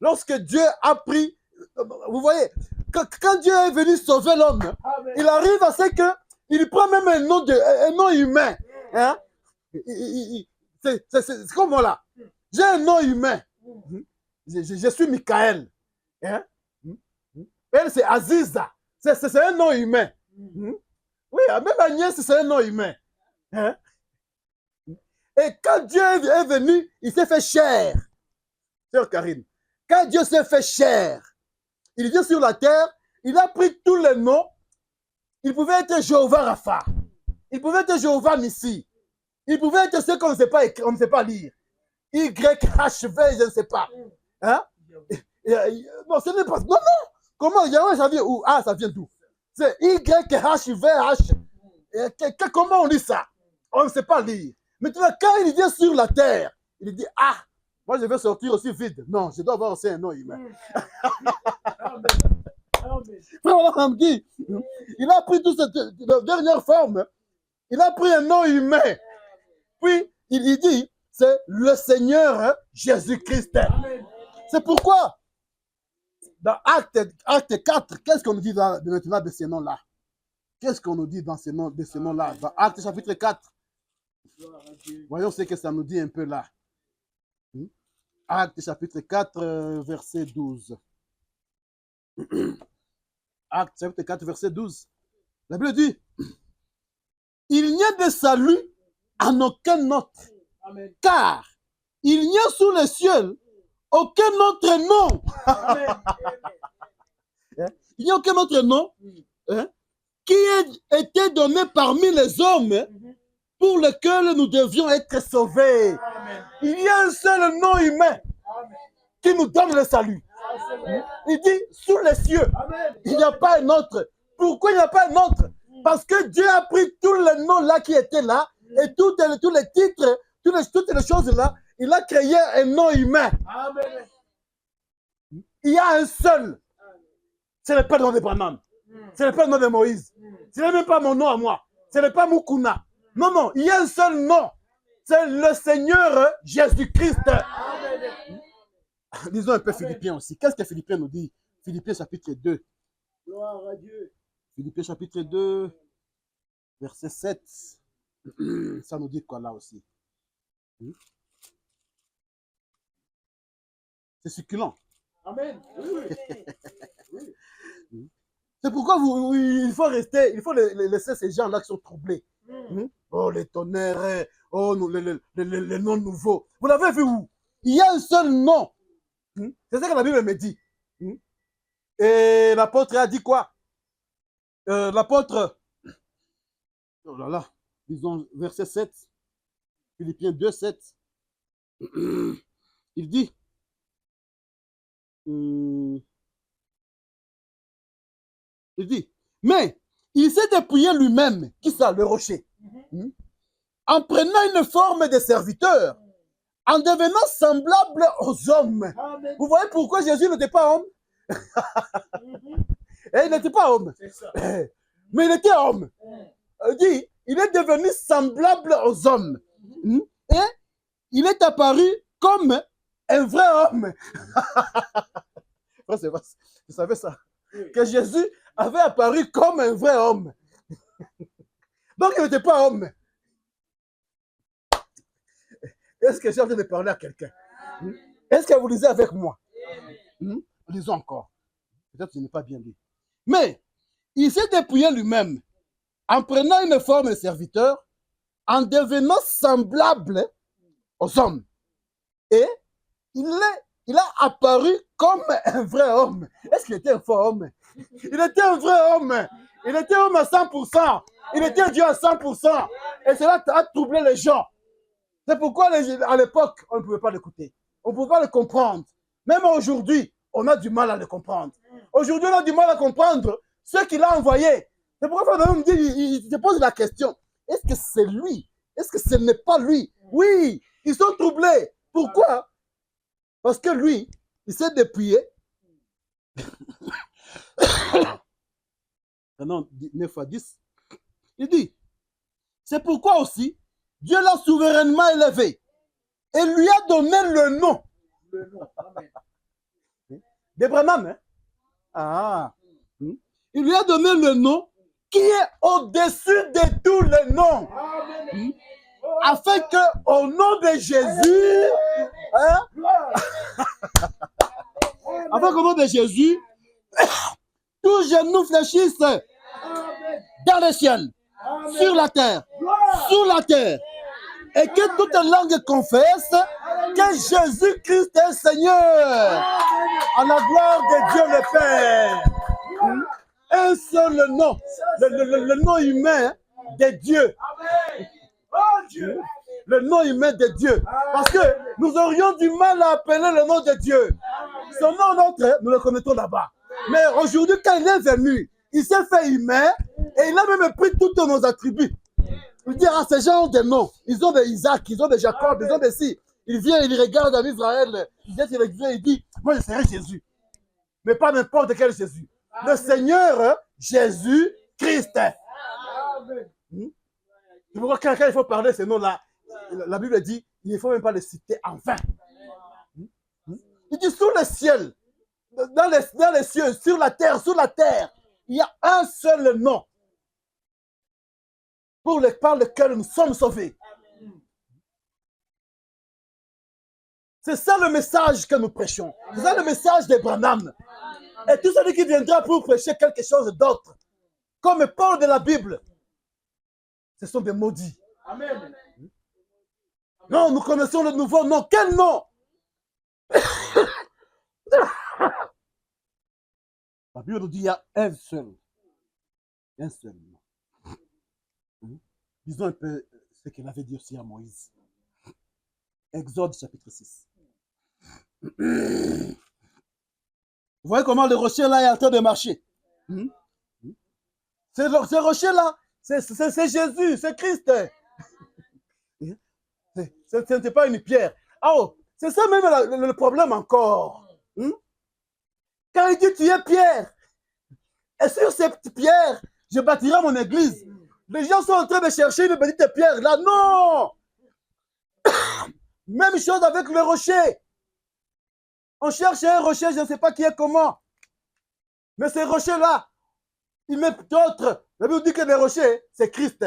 B: Lorsque Dieu a pris, vous voyez, quand Dieu est venu sauver l'homme, il arrive à ce qu'il prend même un nom humain. Hein? C'est comme moi là. J'ai un nom humain. Je suis Michael. Hein? Elle, c'est Aziza. C'est un nom humain. Oui, même Agnès, c'est un nom humain. Hein? Et quand Dieu est venu, il s'est fait chair. Sœur Karine, quand Dieu s'est fait chair, il vient sur la terre, il a pris tous les noms. Il pouvait être Jéhovah Rapha. Il pouvait être Jéhovah Nissi. Il pouvait être ce qu'on ne sait pas écrire, on ne sait pas lire. YHV, je ne sais pas. Hein? Non, ce n'est pas. Non, non. Comment ça vient où? Ah, ça vient d'où? C'est YHVH. Comment on lit ça? On ne sait pas lire. Maintenant, quand il vient sur la terre, il dit, ah, moi je vais sortir aussi vide. Non, je dois avoir aussi un nom humain. Il a pris toute cette dernière forme. Il a pris un nom humain. Puis, il dit, c'est le Seigneur Jésus-Christ. C'est pourquoi, dans Acte 4, qu'est-ce qu'on nous dit maintenant de ces noms-là? Qu'est-ce qu'on nous dit dans ces noms-là? Dans Acte chapitre 4. Voyons ce que ça nous dit un peu là. Acte chapitre 4, verset 12. Acte chapitre 4, verset 12. La Bible dit, il n'y a de salut en aucun autre. Amen. Car il n'y a sous les cieux aucun autre nom. Amen. Il n'y a aucun autre nom qui ait été donné parmi les hommes pour lequel nous devions être sauvés. Amen. Il y a un seul nom humain qui nous donne le salut. Il dit sous les cieux. Amen. Il n'y a pas un autre. Pourquoi il n'y a pas un autre? Parce que Dieu a pris tous les noms là qui étaient là et tous les titres, toutes les choses là, il a créé un nom humain. Amen. Il y a un seul. Ce n'est pas le nom de Branham. Ce n'est pas le nom de Moïse. Ce n'est même pas mon nom à moi. Ce n'est pas Mukuna. Non, non, il y a un seul nom. C'est le Seigneur Jésus-Christ. Lisons un peu Philippiens aussi. Qu'est-ce que Philippiens nous dit? Philippiens chapitre 2. Gloire à Dieu. Philippiens chapitre 2, verset 7. Ça nous dit quoi là aussi? C'est succulent. Amen. C'est pourquoi il faut laisser ces gens-là qui sont troublés. Oh, les tonnerres, oh, les noms nouveaux. Vous l'avez vu où? Il y a un seul nom. C'est ça que la Bible me dit. Et l'apôtre a dit quoi? L'apôtre, oh là là, disons verset 7, Philippiens 2, 7. Il dit, mais il s'est dépouillé lui-même, qui ça, le rocher, en prenant une forme de serviteur, en devenant semblable aux hommes. Amen. Vous voyez pourquoi Jésus n'était pas homme? Il n'était pas homme. Mais il était homme. Il dit, il est devenu semblable aux hommes. Et il est apparu comme un vrai homme. Vous savez ça? Que Jésus avait apparu comme un vrai homme. Donc il n'était pas homme. Est-ce que j'ai envie de parler à quelqu'un? Est-ce que vous lisez avec moi? Lisons encore. Peut-être que je n'ai pas bien lu. Mais il s'est dépouillé lui-même en prenant une forme de serviteur, en devenant semblable aux hommes. Et il a apparu comme un vrai homme. Est-ce qu'il était un faux homme? Il était un vrai homme. Il était homme à 100%. Il était Dieu à 100%. Et cela a troublé les gens. C'est pourquoi à l'époque, on ne pouvait pas l'écouter. On ne pouvait pas le comprendre. Même aujourd'hui, on a du mal à le comprendre. Aujourd'hui, on a du mal à comprendre ce qu'il a envoyé. C'est pourquoi Fabien me dit, il se pose la question. Est-ce que c'est lui? Est-ce que ce n'est pas lui? Oui, ils sont troublés. Pourquoi? Parce que lui, il s'est dépouillé. Non, 9 à 10. Il dit, c'est pourquoi aussi, Dieu l'a souverainement élevé et lui a donné le nom. Le nom. D'Abraham, hein? Ah. Il lui a donné le nom qui est au-dessus de tous les noms. Afin que, au nom de Jésus, hein? Afin qu'au nom de Jésus, tout genou fléchisse dans le ciel, sur la terre, sous la terre, et que toute langue confesse que Jésus-Christ est Seigneur, à la gloire de Dieu le Père. Un seul nom, le nom humain de Dieu. Le nom humain de Dieu. Parce que nous aurions du mal à appeler le nom de Dieu. Son nom, notre, nous le connaissons là-bas. Mais aujourd'hui, quand il est venu, il s'est fait humain et il a même pris tous nos attributs. Il dit, ah, ces gens ont des noms. Ils ont des Isaac, ils ont des Jacob, ils ont des si. Il vient, il regarde en Israël, il vient, il dit, moi je serai Jésus. Mais pas n'importe quel Jésus. Le Seigneur Jésus-Christ. Tu vois, quand il faut parler de ces noms-là, la Bible dit, il ne faut même pas les citer en vain. Il dit, sous le ciel, dans les cieux, sur la terre, il y a un seul nom par lequel nous sommes sauvés. C'est ça le message que nous prêchons. C'est ça le message d'Abraham. Et tout celui qui viendra pour prêcher quelque chose d'autre, comme Paul de la Bible, ce sont des maudits. Amen. Non, nous connaissons le nouveau nom. Quel nom? La Bible nous dit qu'il y a un seul. Un seul nom. Disons un peu ce qu'il avait dit aussi à Moïse. Exode chapitre 6. Vous voyez comment le rocher là est en train de marcher. Ce rocher là, c'est Jésus, c'est Christ. Ce n'était pas une pierre. Oh, c'est ça même le problème encore. Quand il dit tu es pierre, et sur cette pierre, je bâtirai mon église. Les gens sont en train de chercher une petite pierre là. Non! Même chose avec le rocher. On cherche un rocher, je ne sais pas qui est comment. Mais ces rochers-là, ils mettent d'autres. La Bible dit que les rochers, c'est Christ.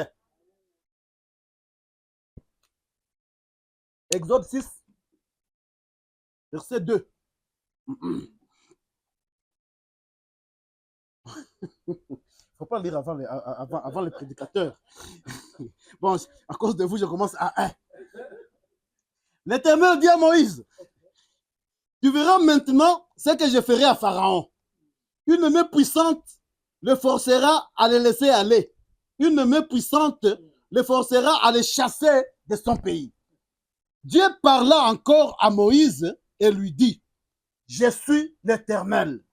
B: Exode 6, verset 2. Il ne faut pas lire avant les prédicateurs. Bon, à cause de vous, je commence à 1. L'Éternel dit à Moïse, tu verras maintenant ce que je ferai à Pharaon. Une main puissante le forcera à le laisser aller. Une main puissante le forcera à le chasser de son pays. Dieu parla encore à Moïse et lui dit, je suis l'Éternel.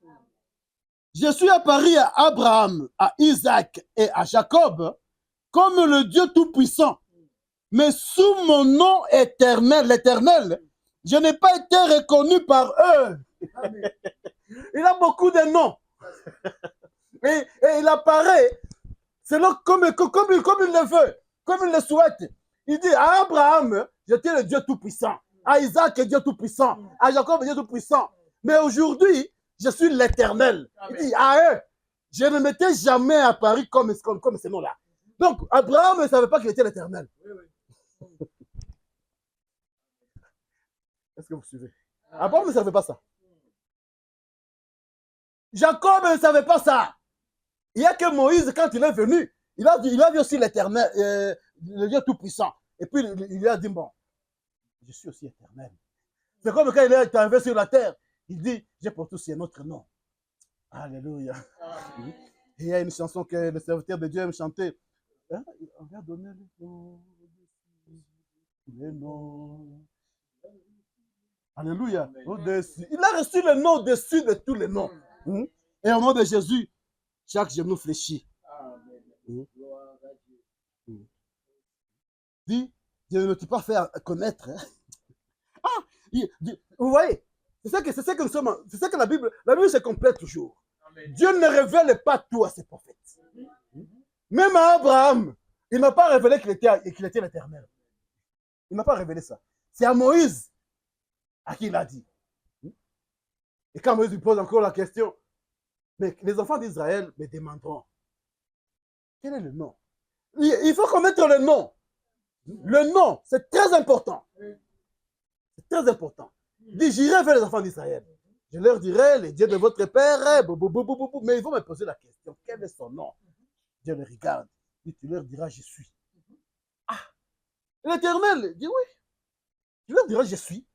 B: Je suis apparu à Abraham, à Isaac et à Jacob comme le Dieu Tout-Puissant. Mais sous mon nom éternel, l'Éternel, je n'ai pas été reconnu par eux. Il a beaucoup de noms. Et il apparaît selon comme il le veut, comme il le souhaite. Il dit à Abraham, j'étais le Dieu Tout-Puissant. À Isaac, le Dieu Tout-Puissant. À Jacob, le Dieu Tout-Puissant. Mais aujourd'hui, je suis l'Éternel. Il dit à eux, je ne m'étais jamais apparu comme ce nom-là. Donc, Abraham ne savait pas qu'il était l'Éternel. Est-ce que vous suivez? Abraham ne savait pas ça. Jacob ne savait pas ça. Il n'y a que Moïse, quand il est venu, il a vu aussi l'Éternel, le Dieu Tout-Puissant. Et puis, il lui a dit, bon, je suis aussi éternel. C'est comme quand il est arrivé sur la terre. Il dit, j'ai pour tous un autre nom. Alléluia. Et il y a une chanson que le serviteur de Dieu aime chanter. Hein? On va donner le nom. Les noms. Alléluia. Au-dessus. Il a reçu le nom au-dessus de tous les noms. Et au nom de Jésus, chaque genou fléchit. Dit, je ne me suis pas fait connaître. Vous voyez, c'est ça que nous sommes. C'est ça que la Bible se complète toujours. Dieu ne révèle pas tout à ses prophètes. Même à Abraham, il n'a pas révélé qu'il était l'Éternel. Il n'a pas révélé ça. C'est à Moïse à qui il a dit. Et quand Moïse lui pose encore la question, mais les enfants d'Israël me demanderont, quel est le nom? Il faut connaître le nom. Le nom, c'est très important. C'est très important. Il dit, j'irai vers les enfants d'Israël. Je leur dirai, les dieux de votre père, mais ils vont me poser la question, quel est son nom? Dieu le regarde. Et tu leur diras, je suis. Ah, l'Éternel dit oui. Tu leur diras, je suis.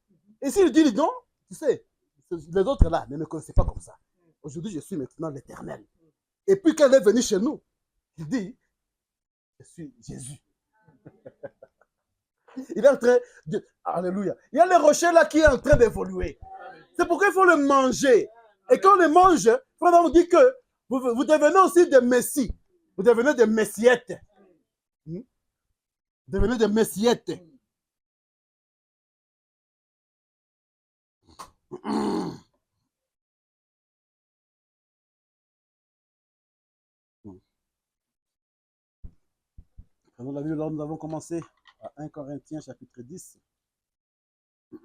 B: Et s'il dit non, tu sais, les autres là ne me connaissaient pas comme ça. Aujourd'hui, je suis maintenant l'Éternel. Et puis quand il est venu chez nous, il dit, je suis Jésus. Il est en train de... Alléluia. Il y a le rocher là qui est en train d'évoluer. C'est pourquoi il faut le manger. Et quand on le mange, on vous dit que vous devenez aussi des messies. Vous devenez des messiettes. Vous devenez des messiettes. Prenons la Bible, là, nous avons commencé à 1 Corinthiens chapitre 10. Là,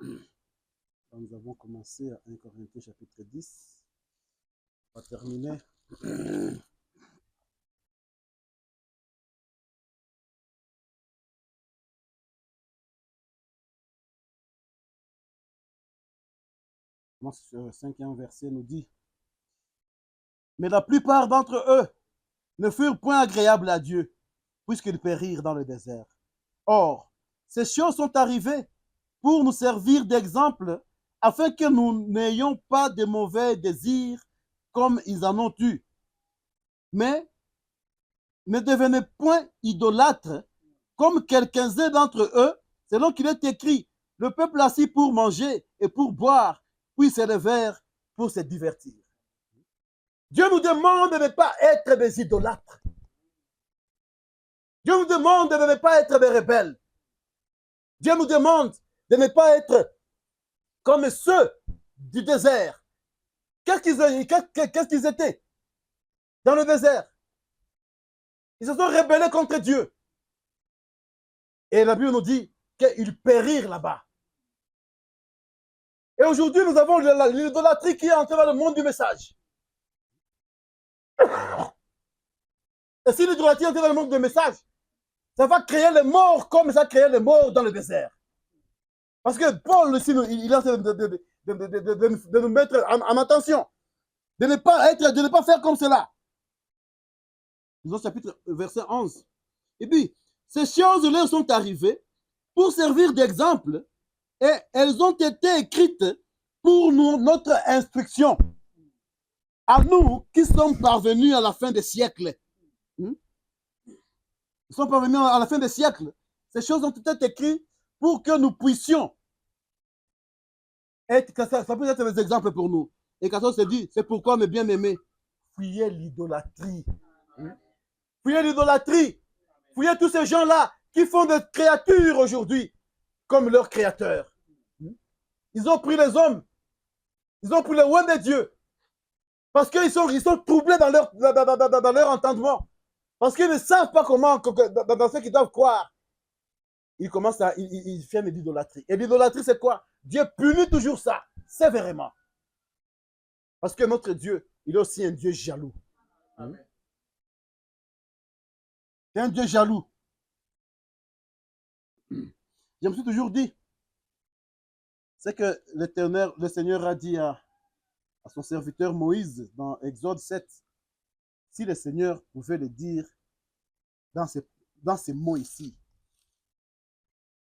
B: nous avons commencé à 1 Corinthiens chapitre 10. On va terminer. Le 5e verset nous dit, mais la plupart d'entre eux ne furent point agréables à Dieu, puisqu'ils périrent dans le désert. Or, ces choses sont arrivées pour nous servir d'exemple, afin que nous n'ayons pas de mauvais désirs comme ils en ont eu. Mais ne devenez point idolâtres, comme quelques-uns d'entre eux, selon qu'il est écrit, le peuple assis pour manger et pour boire, puis se levèrent pour se divertir. Dieu nous demande de ne pas être des idolâtres. Dieu nous demande de ne pas être des rebelles. Dieu nous demande de ne pas être comme ceux du désert. Qu'est-ce qu'ils étaient dans le désert? Ils se sont rebellés contre Dieu. Et la Bible nous dit qu'ils périrent là-bas. Et aujourd'hui, nous avons l'idolâtrie qui est entrée dans le monde du message. Et si l'idolâtrie est entrée dans le monde du message, ça va créer les morts comme ça a créé les morts dans le désert. Parce que Paul aussi, il est en train de nous mettre en attention, de ne pas faire comme cela. Disons chapitre verset 11. Et puis, ces choses leur sont arrivées pour servir d'exemple et elles ont été écrites pour nous, notre instruction. À nous qui sommes parvenus à la fin des siècles. Nous sommes parvenus à la fin des siècles. Ces choses ont été écrites pour que nous puissions être, ça peut être des exemples pour nous. Et quand on se dit, c'est pourquoi mes bien-aimés, fuyez l'idolâtrie. Fuyez l'idolâtrie. Fuyez tous ces gens-là qui font des créatures aujourd'hui comme leurs créateurs. Ils ont pris les hommes. Ils ont pris les loin de Dieu. Parce qu'ils sont troublés dans leur entendement. Parce qu'ils ne savent pas comment, dans ce qu'ils doivent croire. Ils commencent à faire de l'idolâtrie. Et l'idolâtrie, c'est quoi? Dieu punit toujours ça, sévèrement. Parce que notre Dieu, il est aussi un Dieu jaloux. C'est un Dieu jaloux. Je me suis toujours dit, c'est que l'Éternel, le Seigneur a dit à son serviteur Moïse dans Exode 7, si le Seigneur pouvait le dire dans ces mots ici,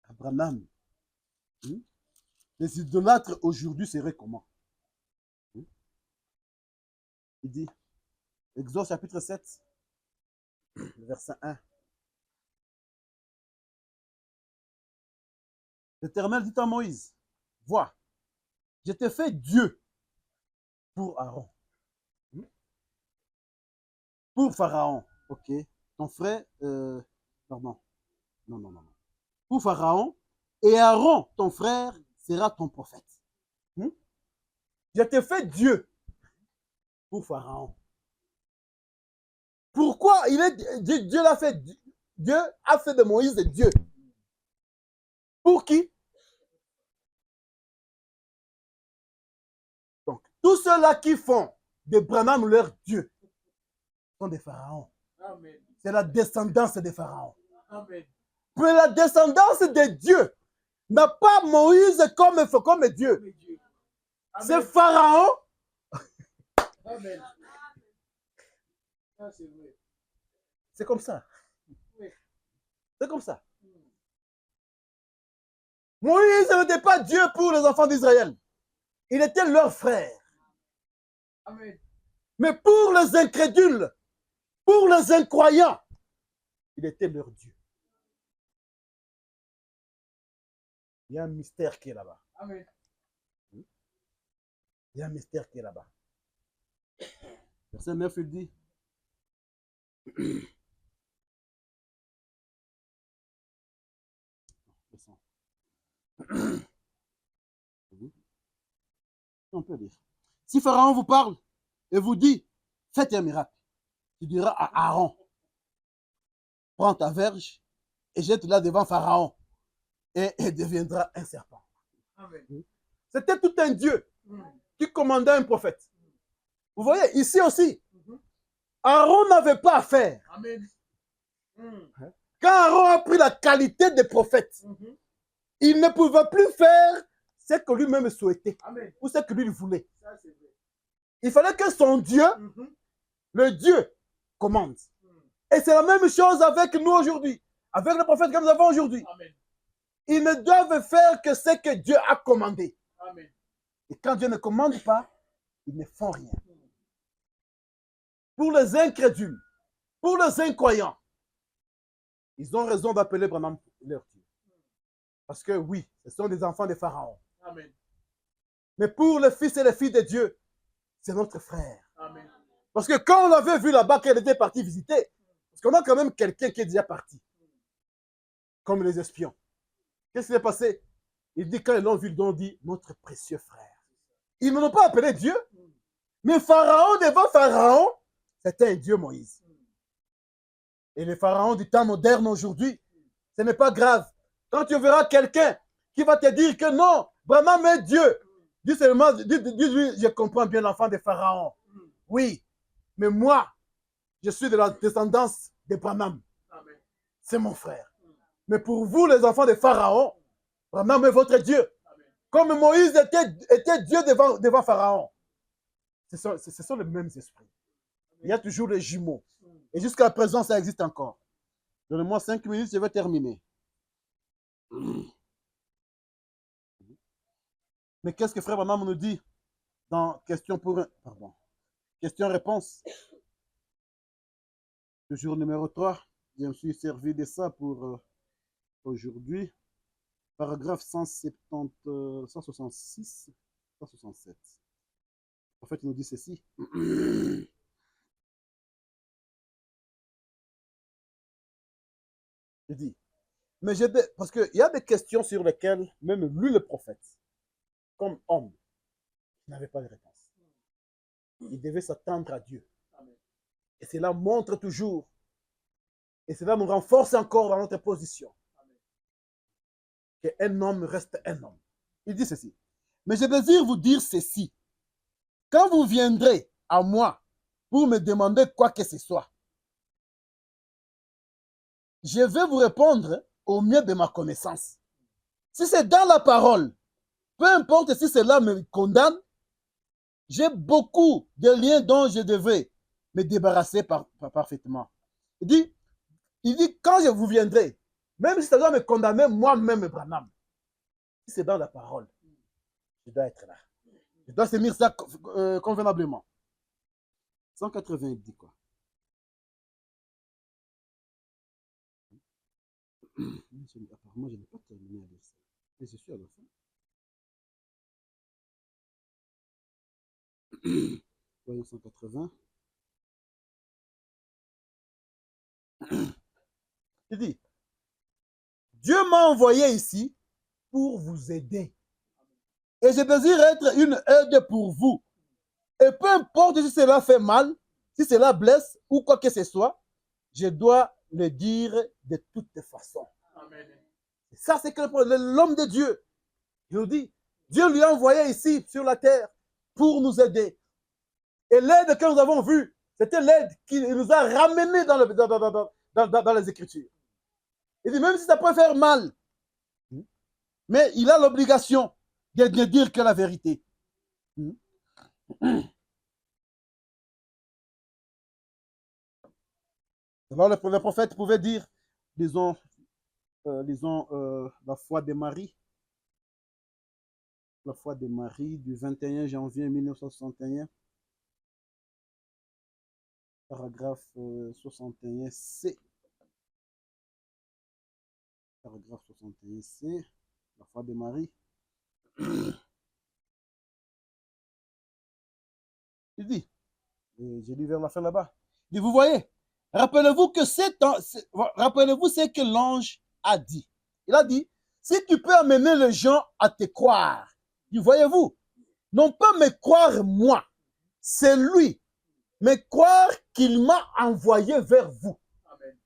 B: Abraham, Les idolâtres aujourd'hui seraient comment? Il dit, Exode chapitre 7, verset 1. L'Éternel dit à Moïse, vois, je t'ai fait Dieu pour Aaron. Pour Pharaon, ok. Ton frère, pardon, non. Pour Pharaon, et Aaron, ton frère, sera ton prophète. Je t'ai fait Dieu pour Pharaon. Pourquoi Dieu l'a fait? Dieu a fait de Moïse Dieu. Pour qui? Donc, tous ceux-là qui font de Branham leur Dieu sont des pharaons. C'est la descendance des pharaons. Amen. Mais la descendance de Dieu n'a pas Moïse comme Dieu. C'est Pharaon. Amen. C'est comme ça. C'est comme ça. Moïse n'était pas Dieu pour les enfants d'Israël. Il était leur frère. Amen. Mais pour les incrédules, pour les incroyants, il était leur Dieu. Il y a un mystère qui est là-bas. Amen. Il y a un mystère qui est là-bas. Verset 9, il dit, on peut dire. Si Pharaon vous parle et vous dit, faites un miracle, tu diras à Aaron, prends ta verge et jette-la devant Pharaon et il deviendra un serpent. C'était tout un Dieu qui commandait un prophète. Vous voyez, ici aussi, Aaron n'avait pas à faire. Amen. Quand Aaron a pris la qualité de prophète, il ne pouvait plus faire ce que lui-même souhaitait. Amen. Ou ce que lui voulait. Ça, il fallait que son Dieu, le Dieu, commande. Et c'est la même chose avec nous aujourd'hui, avec les prophètes que nous avons aujourd'hui. Ils ne doivent faire que ce que Dieu a commandé. Amen. Et quand Dieu ne commande pas, ils ne font rien. Pour les incrédules, pour les incroyants, ils ont raison d'appeler Branham leur Dieu. Parce que oui, ce sont des enfants de Pharaon. Amen. Mais pour les fils et les filles de Dieu, c'est notre frère. Amen. Parce que quand on l'avait vu là-bas, qu'elle était partie visiter, parce qu'on a quand même quelqu'un qui est déjà parti, comme les espions. Qu'est-ce qui s'est passé? Il dit, quand ils l'ont vu, ils ont dit, notre précieux frère. Ils ne l'ont pas appelé Dieu, mais Pharaon, devant Pharaon, c'était un Dieu Moïse. Et les pharaons du temps moderne aujourd'hui, ce n'est pas grave. Quand tu verras quelqu'un qui va te dire que non, Branham est Dieu, dis seulement, dis-lui, je comprends bien l'enfant des pharaons. Oui, mais moi, je suis de la descendance de Branham. C'est mon frère. Mais pour vous, les enfants des pharaons, Branham est votre Dieu. Comme Moïse était Dieu devant Pharaon. Ce sont les mêmes esprits. Il y a toujours les jumeaux. Et jusqu'à présent, ça existe encore. Donnez-moi 5 minutes, je vais terminer. Mais qu'est-ce que Frère Branham nous dit dans question-réponse? Le jour numéro 3, je me suis servi de ça pour aujourd'hui. Paragraphe 166, 167. En fait, il nous dit ceci. Je dis, mais parce qu'il y a des questions sur lesquelles même lui, le prophète, comme homme, n'avait pas de réponse. Il devait s'attendre à Dieu. Et cela montre toujours, et cela nous renforce encore dans notre position, qu'un homme reste un homme. Il dit ceci, mais je désire vous dire ceci, quand vous viendrez à moi pour me demander quoi que ce soit, je vais vous répondre au mieux de ma connaissance. Si c'est dans la parole, peu importe si cela me condamne, j'ai beaucoup de liens dont je devrais me débarrasser parfaitement. Il dit, quand je vous viendrai, même si ça doit me condamner moi-même, Branham, si c'est dans la parole, Je dois être là. Je dois s'aimer ça convenablement. 180 dit quoi? Apparemment, je n'ai pas terminé avec ça. Mais je suis à la fin. Voyons 180. Il dit, Dieu m'a envoyé ici pour vous aider. Et je désire être une aide pour vous. Et peu importe si cela fait mal, si cela blesse ou quoi que ce soit, je dois le dire de toutes façons. Amen. Ça, c'est que l'homme de Dieu. Il nous dit, Dieu lui a envoyé ici sur la terre pour nous aider. Et l'aide que nous avons vue, c'était l'aide qui nous a ramenés dans les Écritures. Il dit, même si ça peut faire mal, mais il a l'obligation de ne dire que la vérité. Alors le prophète pouvait dire, disons, la foi de Marie. La foi de Marie du 21 janvier 1961. Paragraphe 61C. Paragraphe 61C. La foi de Marie. Il dit, j'ai lu vers la fin là-bas. Il dit, vous voyez, rappelez-vous ce que l'ange a dit. Il a dit, si tu peux amener les gens à te croire, voyez-vous, non pas me croire moi, c'est lui, mais croire qu'il m'a envoyé vers vous. Amen.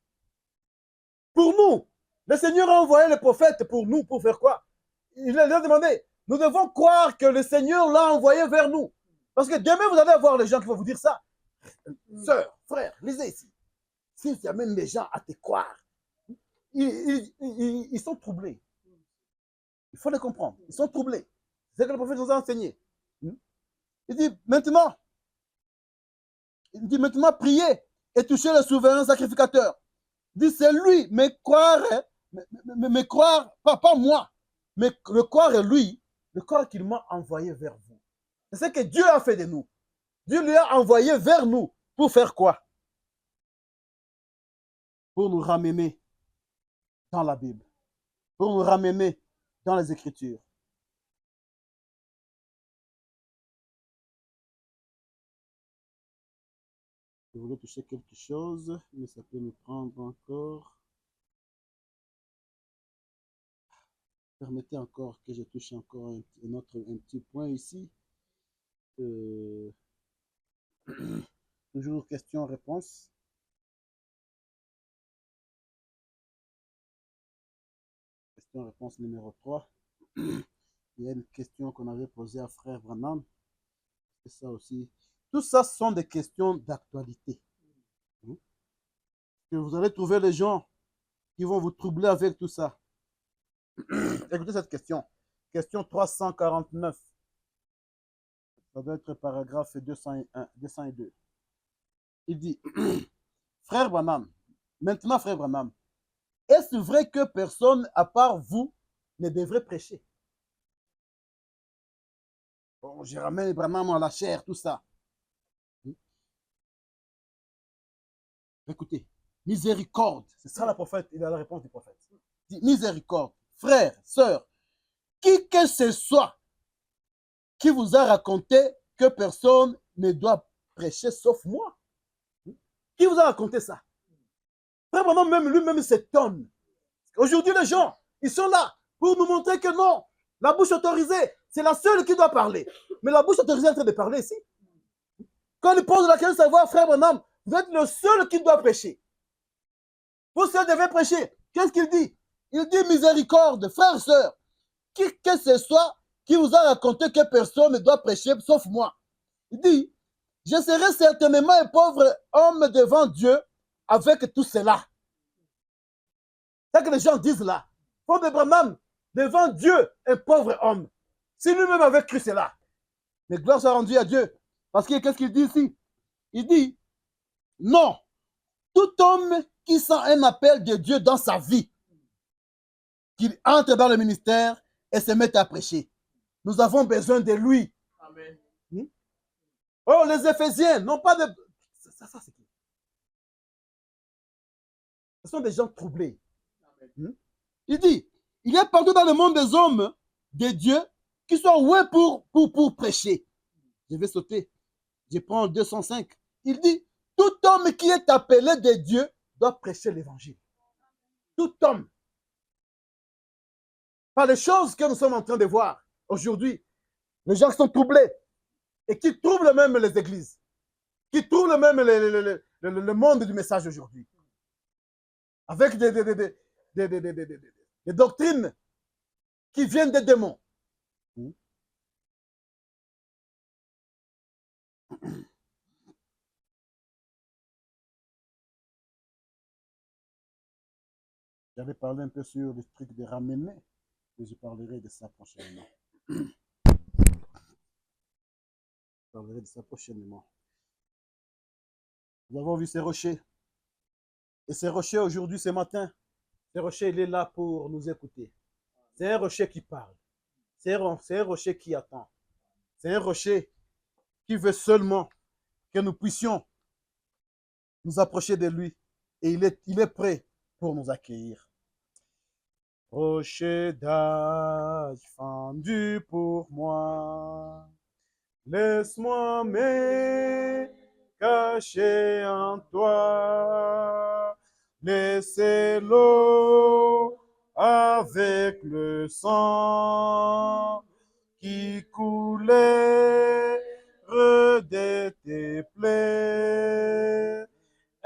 B: Pour nous, le Seigneur a envoyé le prophète pour nous, pour faire quoi? Il a demandé, nous devons croire que le Seigneur l'a envoyé vers nous. Parce que demain, vous allez avoir les gens qui vont vous dire ça. Sœur, frère, lisez ici. Si tu amènes les gens à te croire, ils sont troublés. Il faut les comprendre. Ils sont troublés. C'est ce que le prophète nous a enseigné. Il dit maintenant, priez et touchez le souverain sacrificateur. Il dit, c'est lui, mais croire, pas moi, mais le croire est lui, le croire qu'il m'a envoyé vers vous. C'est ce que Dieu a fait de nous. Dieu lui a envoyé vers nous pour faire quoi? Pour nous ramener dans la Bible, pour nous ramener dans les Écritures. Je voulais toucher quelque chose, mais ça peut me prendre encore. Permettez encore que je touche encore un petit point ici. Toujours question-réponse. Question-réponse numéro 3. Il y a une question qu'on avait posée à Frère Branham. C'est ça aussi. Tout ça sont des questions d'actualité. Que vous allez trouver les gens qui vont vous troubler avec tout ça. Écoutez cette question. Question 349. Ça doit être paragraphe 202. Il dit, Frère Branham, maintenant Frère Branham, est-ce vrai que personne à part vous ne devrait prêcher? Bon, je ramène Branham à la chair, tout ça. Écoutez, miséricorde. C'est ça la prophète, il a la réponse du prophète. Il dit, miséricorde, frère, sœur, qui que ce soit qui vous a raconté que personne ne doit prêcher sauf moi? Qui vous a raconté ça? Frère Branham, même lui-même s'étonne. Aujourd'hui, les gens, ils sont là pour nous montrer que non, la bouche autorisée, c'est la seule qui doit parler. Mais la bouche autorisée est en train de parler ici. Quand il pose la question de savoir, Frère Branham, vous êtes le seul qui doit prêcher. Vous seul devez prêcher. Qu'est-ce qu'il dit? Il dit miséricorde, frère, sœur, qui que ce soit qui vous a raconté que personne ne doit prêcher sauf moi. Il dit, je serai certainement un pauvre homme devant Dieu avec tout cela. C'est ce que les gens disent là. Frère Branham, devant Dieu, un pauvre homme. Si lui-même avait cru cela. Mais gloire soit rendue à Dieu. Parce que qu'est-ce qu'il dit ici? Il dit, non, tout homme qui sent un appel de Dieu dans sa vie, qu'il entre dans le ministère et se mette à prêcher. nous avons besoin de lui.
C: Amen.
B: Oh, les Éphésiens n'ont pas de... Ça c'est qui? Ce sont des gens troublés. Il dit, il y a partout dans le monde des hommes, des dieux, qui sont oués pour prêcher. Je vais sauter. Je prends 205. Il dit, tout homme qui est appelé de Dieu doit prêcher l'évangile. Tout homme. Par les choses que nous sommes en train de voir aujourd'hui, les gens sont troublés et qui troublent même les églises, qui troublent même le monde du message aujourd'hui. Avec des doctrines qui viennent des démons. J'avais parlé un peu sur le truc de ramener, mais je parlerai de ça prochainement. Nous avons vu ces rochers. Et ces rochers aujourd'hui, ce matin, ces rochers, il est là pour nous écouter. C'est un rocher qui parle. C'est un rocher qui attend. C'est un rocher qui veut seulement que nous puissions nous approcher de lui. Et il est prêt pour nous accueillir. Rocher d'âge fendu pour moi, laisse-moi me cacher en toi, laissez l'eau avec le sang qui coulait de tes plaies,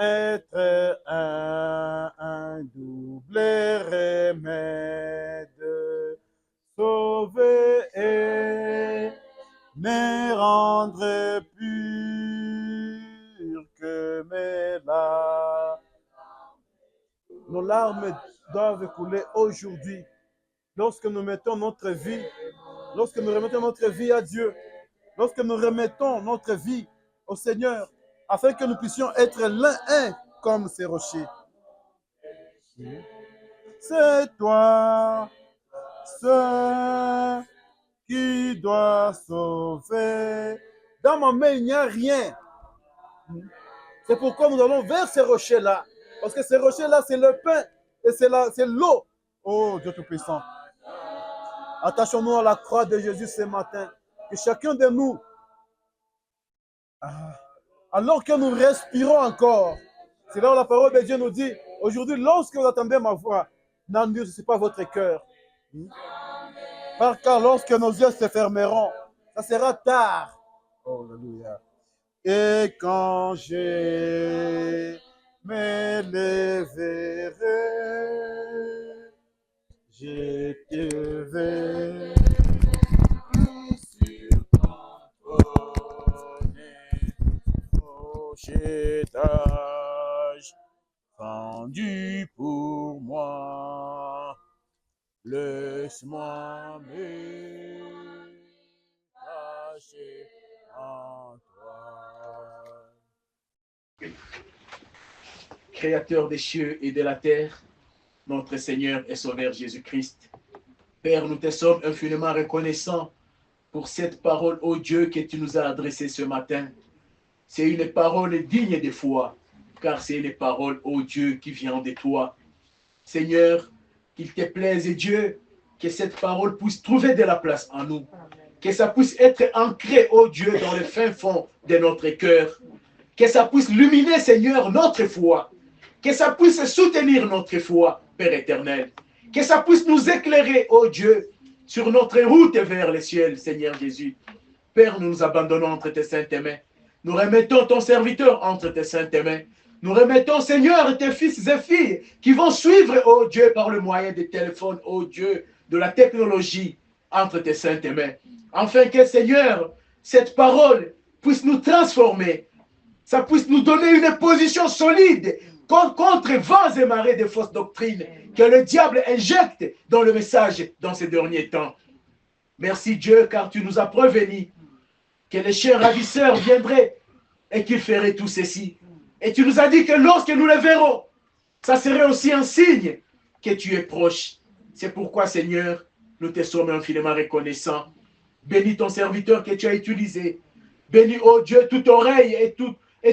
B: être un double remède, sauver et me rendre pur que mes larmes. Nos larmes doivent couler aujourd'hui. Lorsque nous mettons notre vie, lorsque nous remettons notre vie à Dieu, lorsque nous remettons notre vie au Seigneur, afin que nous puissions être l'un comme ces rochers. C'est toi, seul, qui doit sauver. Dans ma main, il n'y a rien. C'est pourquoi nous allons vers ces rochers-là. Parce que ces rochers-là, c'est le pain et c'est l'eau. Oh, Dieu Tout-Puissant. Attachons-nous à la croix de Jésus ce matin. Que chacun de nous, alors que nous respirons encore, c'est là où la parole de Dieu nous dit, aujourd'hui, lorsque vous attendez ma voix, n'endurcissez pas votre cœur. Car lorsque nos yeux se fermeront, ça sera tard. Alléluia. Et quand je m'élèverai, je te verrai sur ton trône, rocher d'âge fendu pour moi. Laisse-moi me cacher en toi.
C: Créateur des cieux et de la terre, notre Seigneur et Sauveur Jésus-Christ. Père, nous te sommes infiniment reconnaissants pour cette parole, ô Dieu, que tu nous as adressée ce matin. C'est une parole digne de foi, car c'est une parole, ô Dieu, qui vient de toi. Seigneur, qu'il te plaise, Dieu, que cette parole puisse trouver de la place en nous. Que ça puisse être ancré, ô Dieu, dans le fin fond de notre cœur. Que ça puisse illuminer, Seigneur, notre foi. Que ça puisse soutenir notre foi, Père éternel. Que ça puisse nous éclairer, ô Dieu, sur notre route vers les cieux, Seigneur Jésus. Père, nous nous abandonnons entre tes saintes mains. Nous remettons ton serviteur entre tes saintes mains. Nous remettons, Seigneur, tes fils et filles qui vont suivre, ô Dieu, par le moyen des téléphones, ô Dieu, de la technologie, entre tes saintes mains. Afin que, Seigneur, cette parole puisse nous transformer. Ça puisse nous donner une position solide contre vents et marées de fausses doctrines que le diable injecte dans le message dans ces derniers temps. Merci Dieu, car tu nous as prévenus que les chiens ravisseurs viendraient et qu'ils feraient tout ceci. Et tu nous as dit que lorsque nous les verrons, ça serait aussi un signe que tu es proche. C'est pourquoi, Seigneur, nous te sommes infiniment reconnaissants. Bénis ton serviteur que tu as utilisé. Bénis, oh Dieu, toute oreille et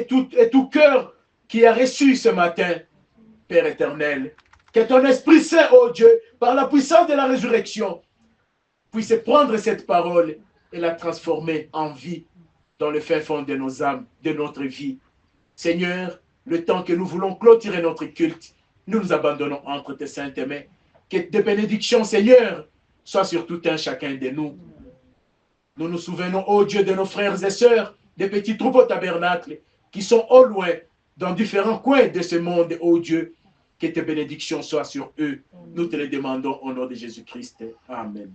C: tout cœur qui a reçu ce matin, Père éternel. Que ton Esprit Saint, oh Dieu, par la puissance de la résurrection, puisse prendre cette parole et la transformer en vie dans le fin fond de nos âmes, de notre vie. Seigneur, le temps que nous voulons clôturer notre culte, nous nous abandonnons entre tes saintes mains. Que tes bénédictions, Seigneur, soient sur tout un chacun de nous. Nous nous souvenons, ô Dieu, de nos frères et sœurs, des petits troupeaux tabernacles qui sont au loin, dans différents coins de ce monde, ô Dieu. Que tes bénédictions soient sur eux. Nous te les demandons au nom de Jésus-Christ. Amen.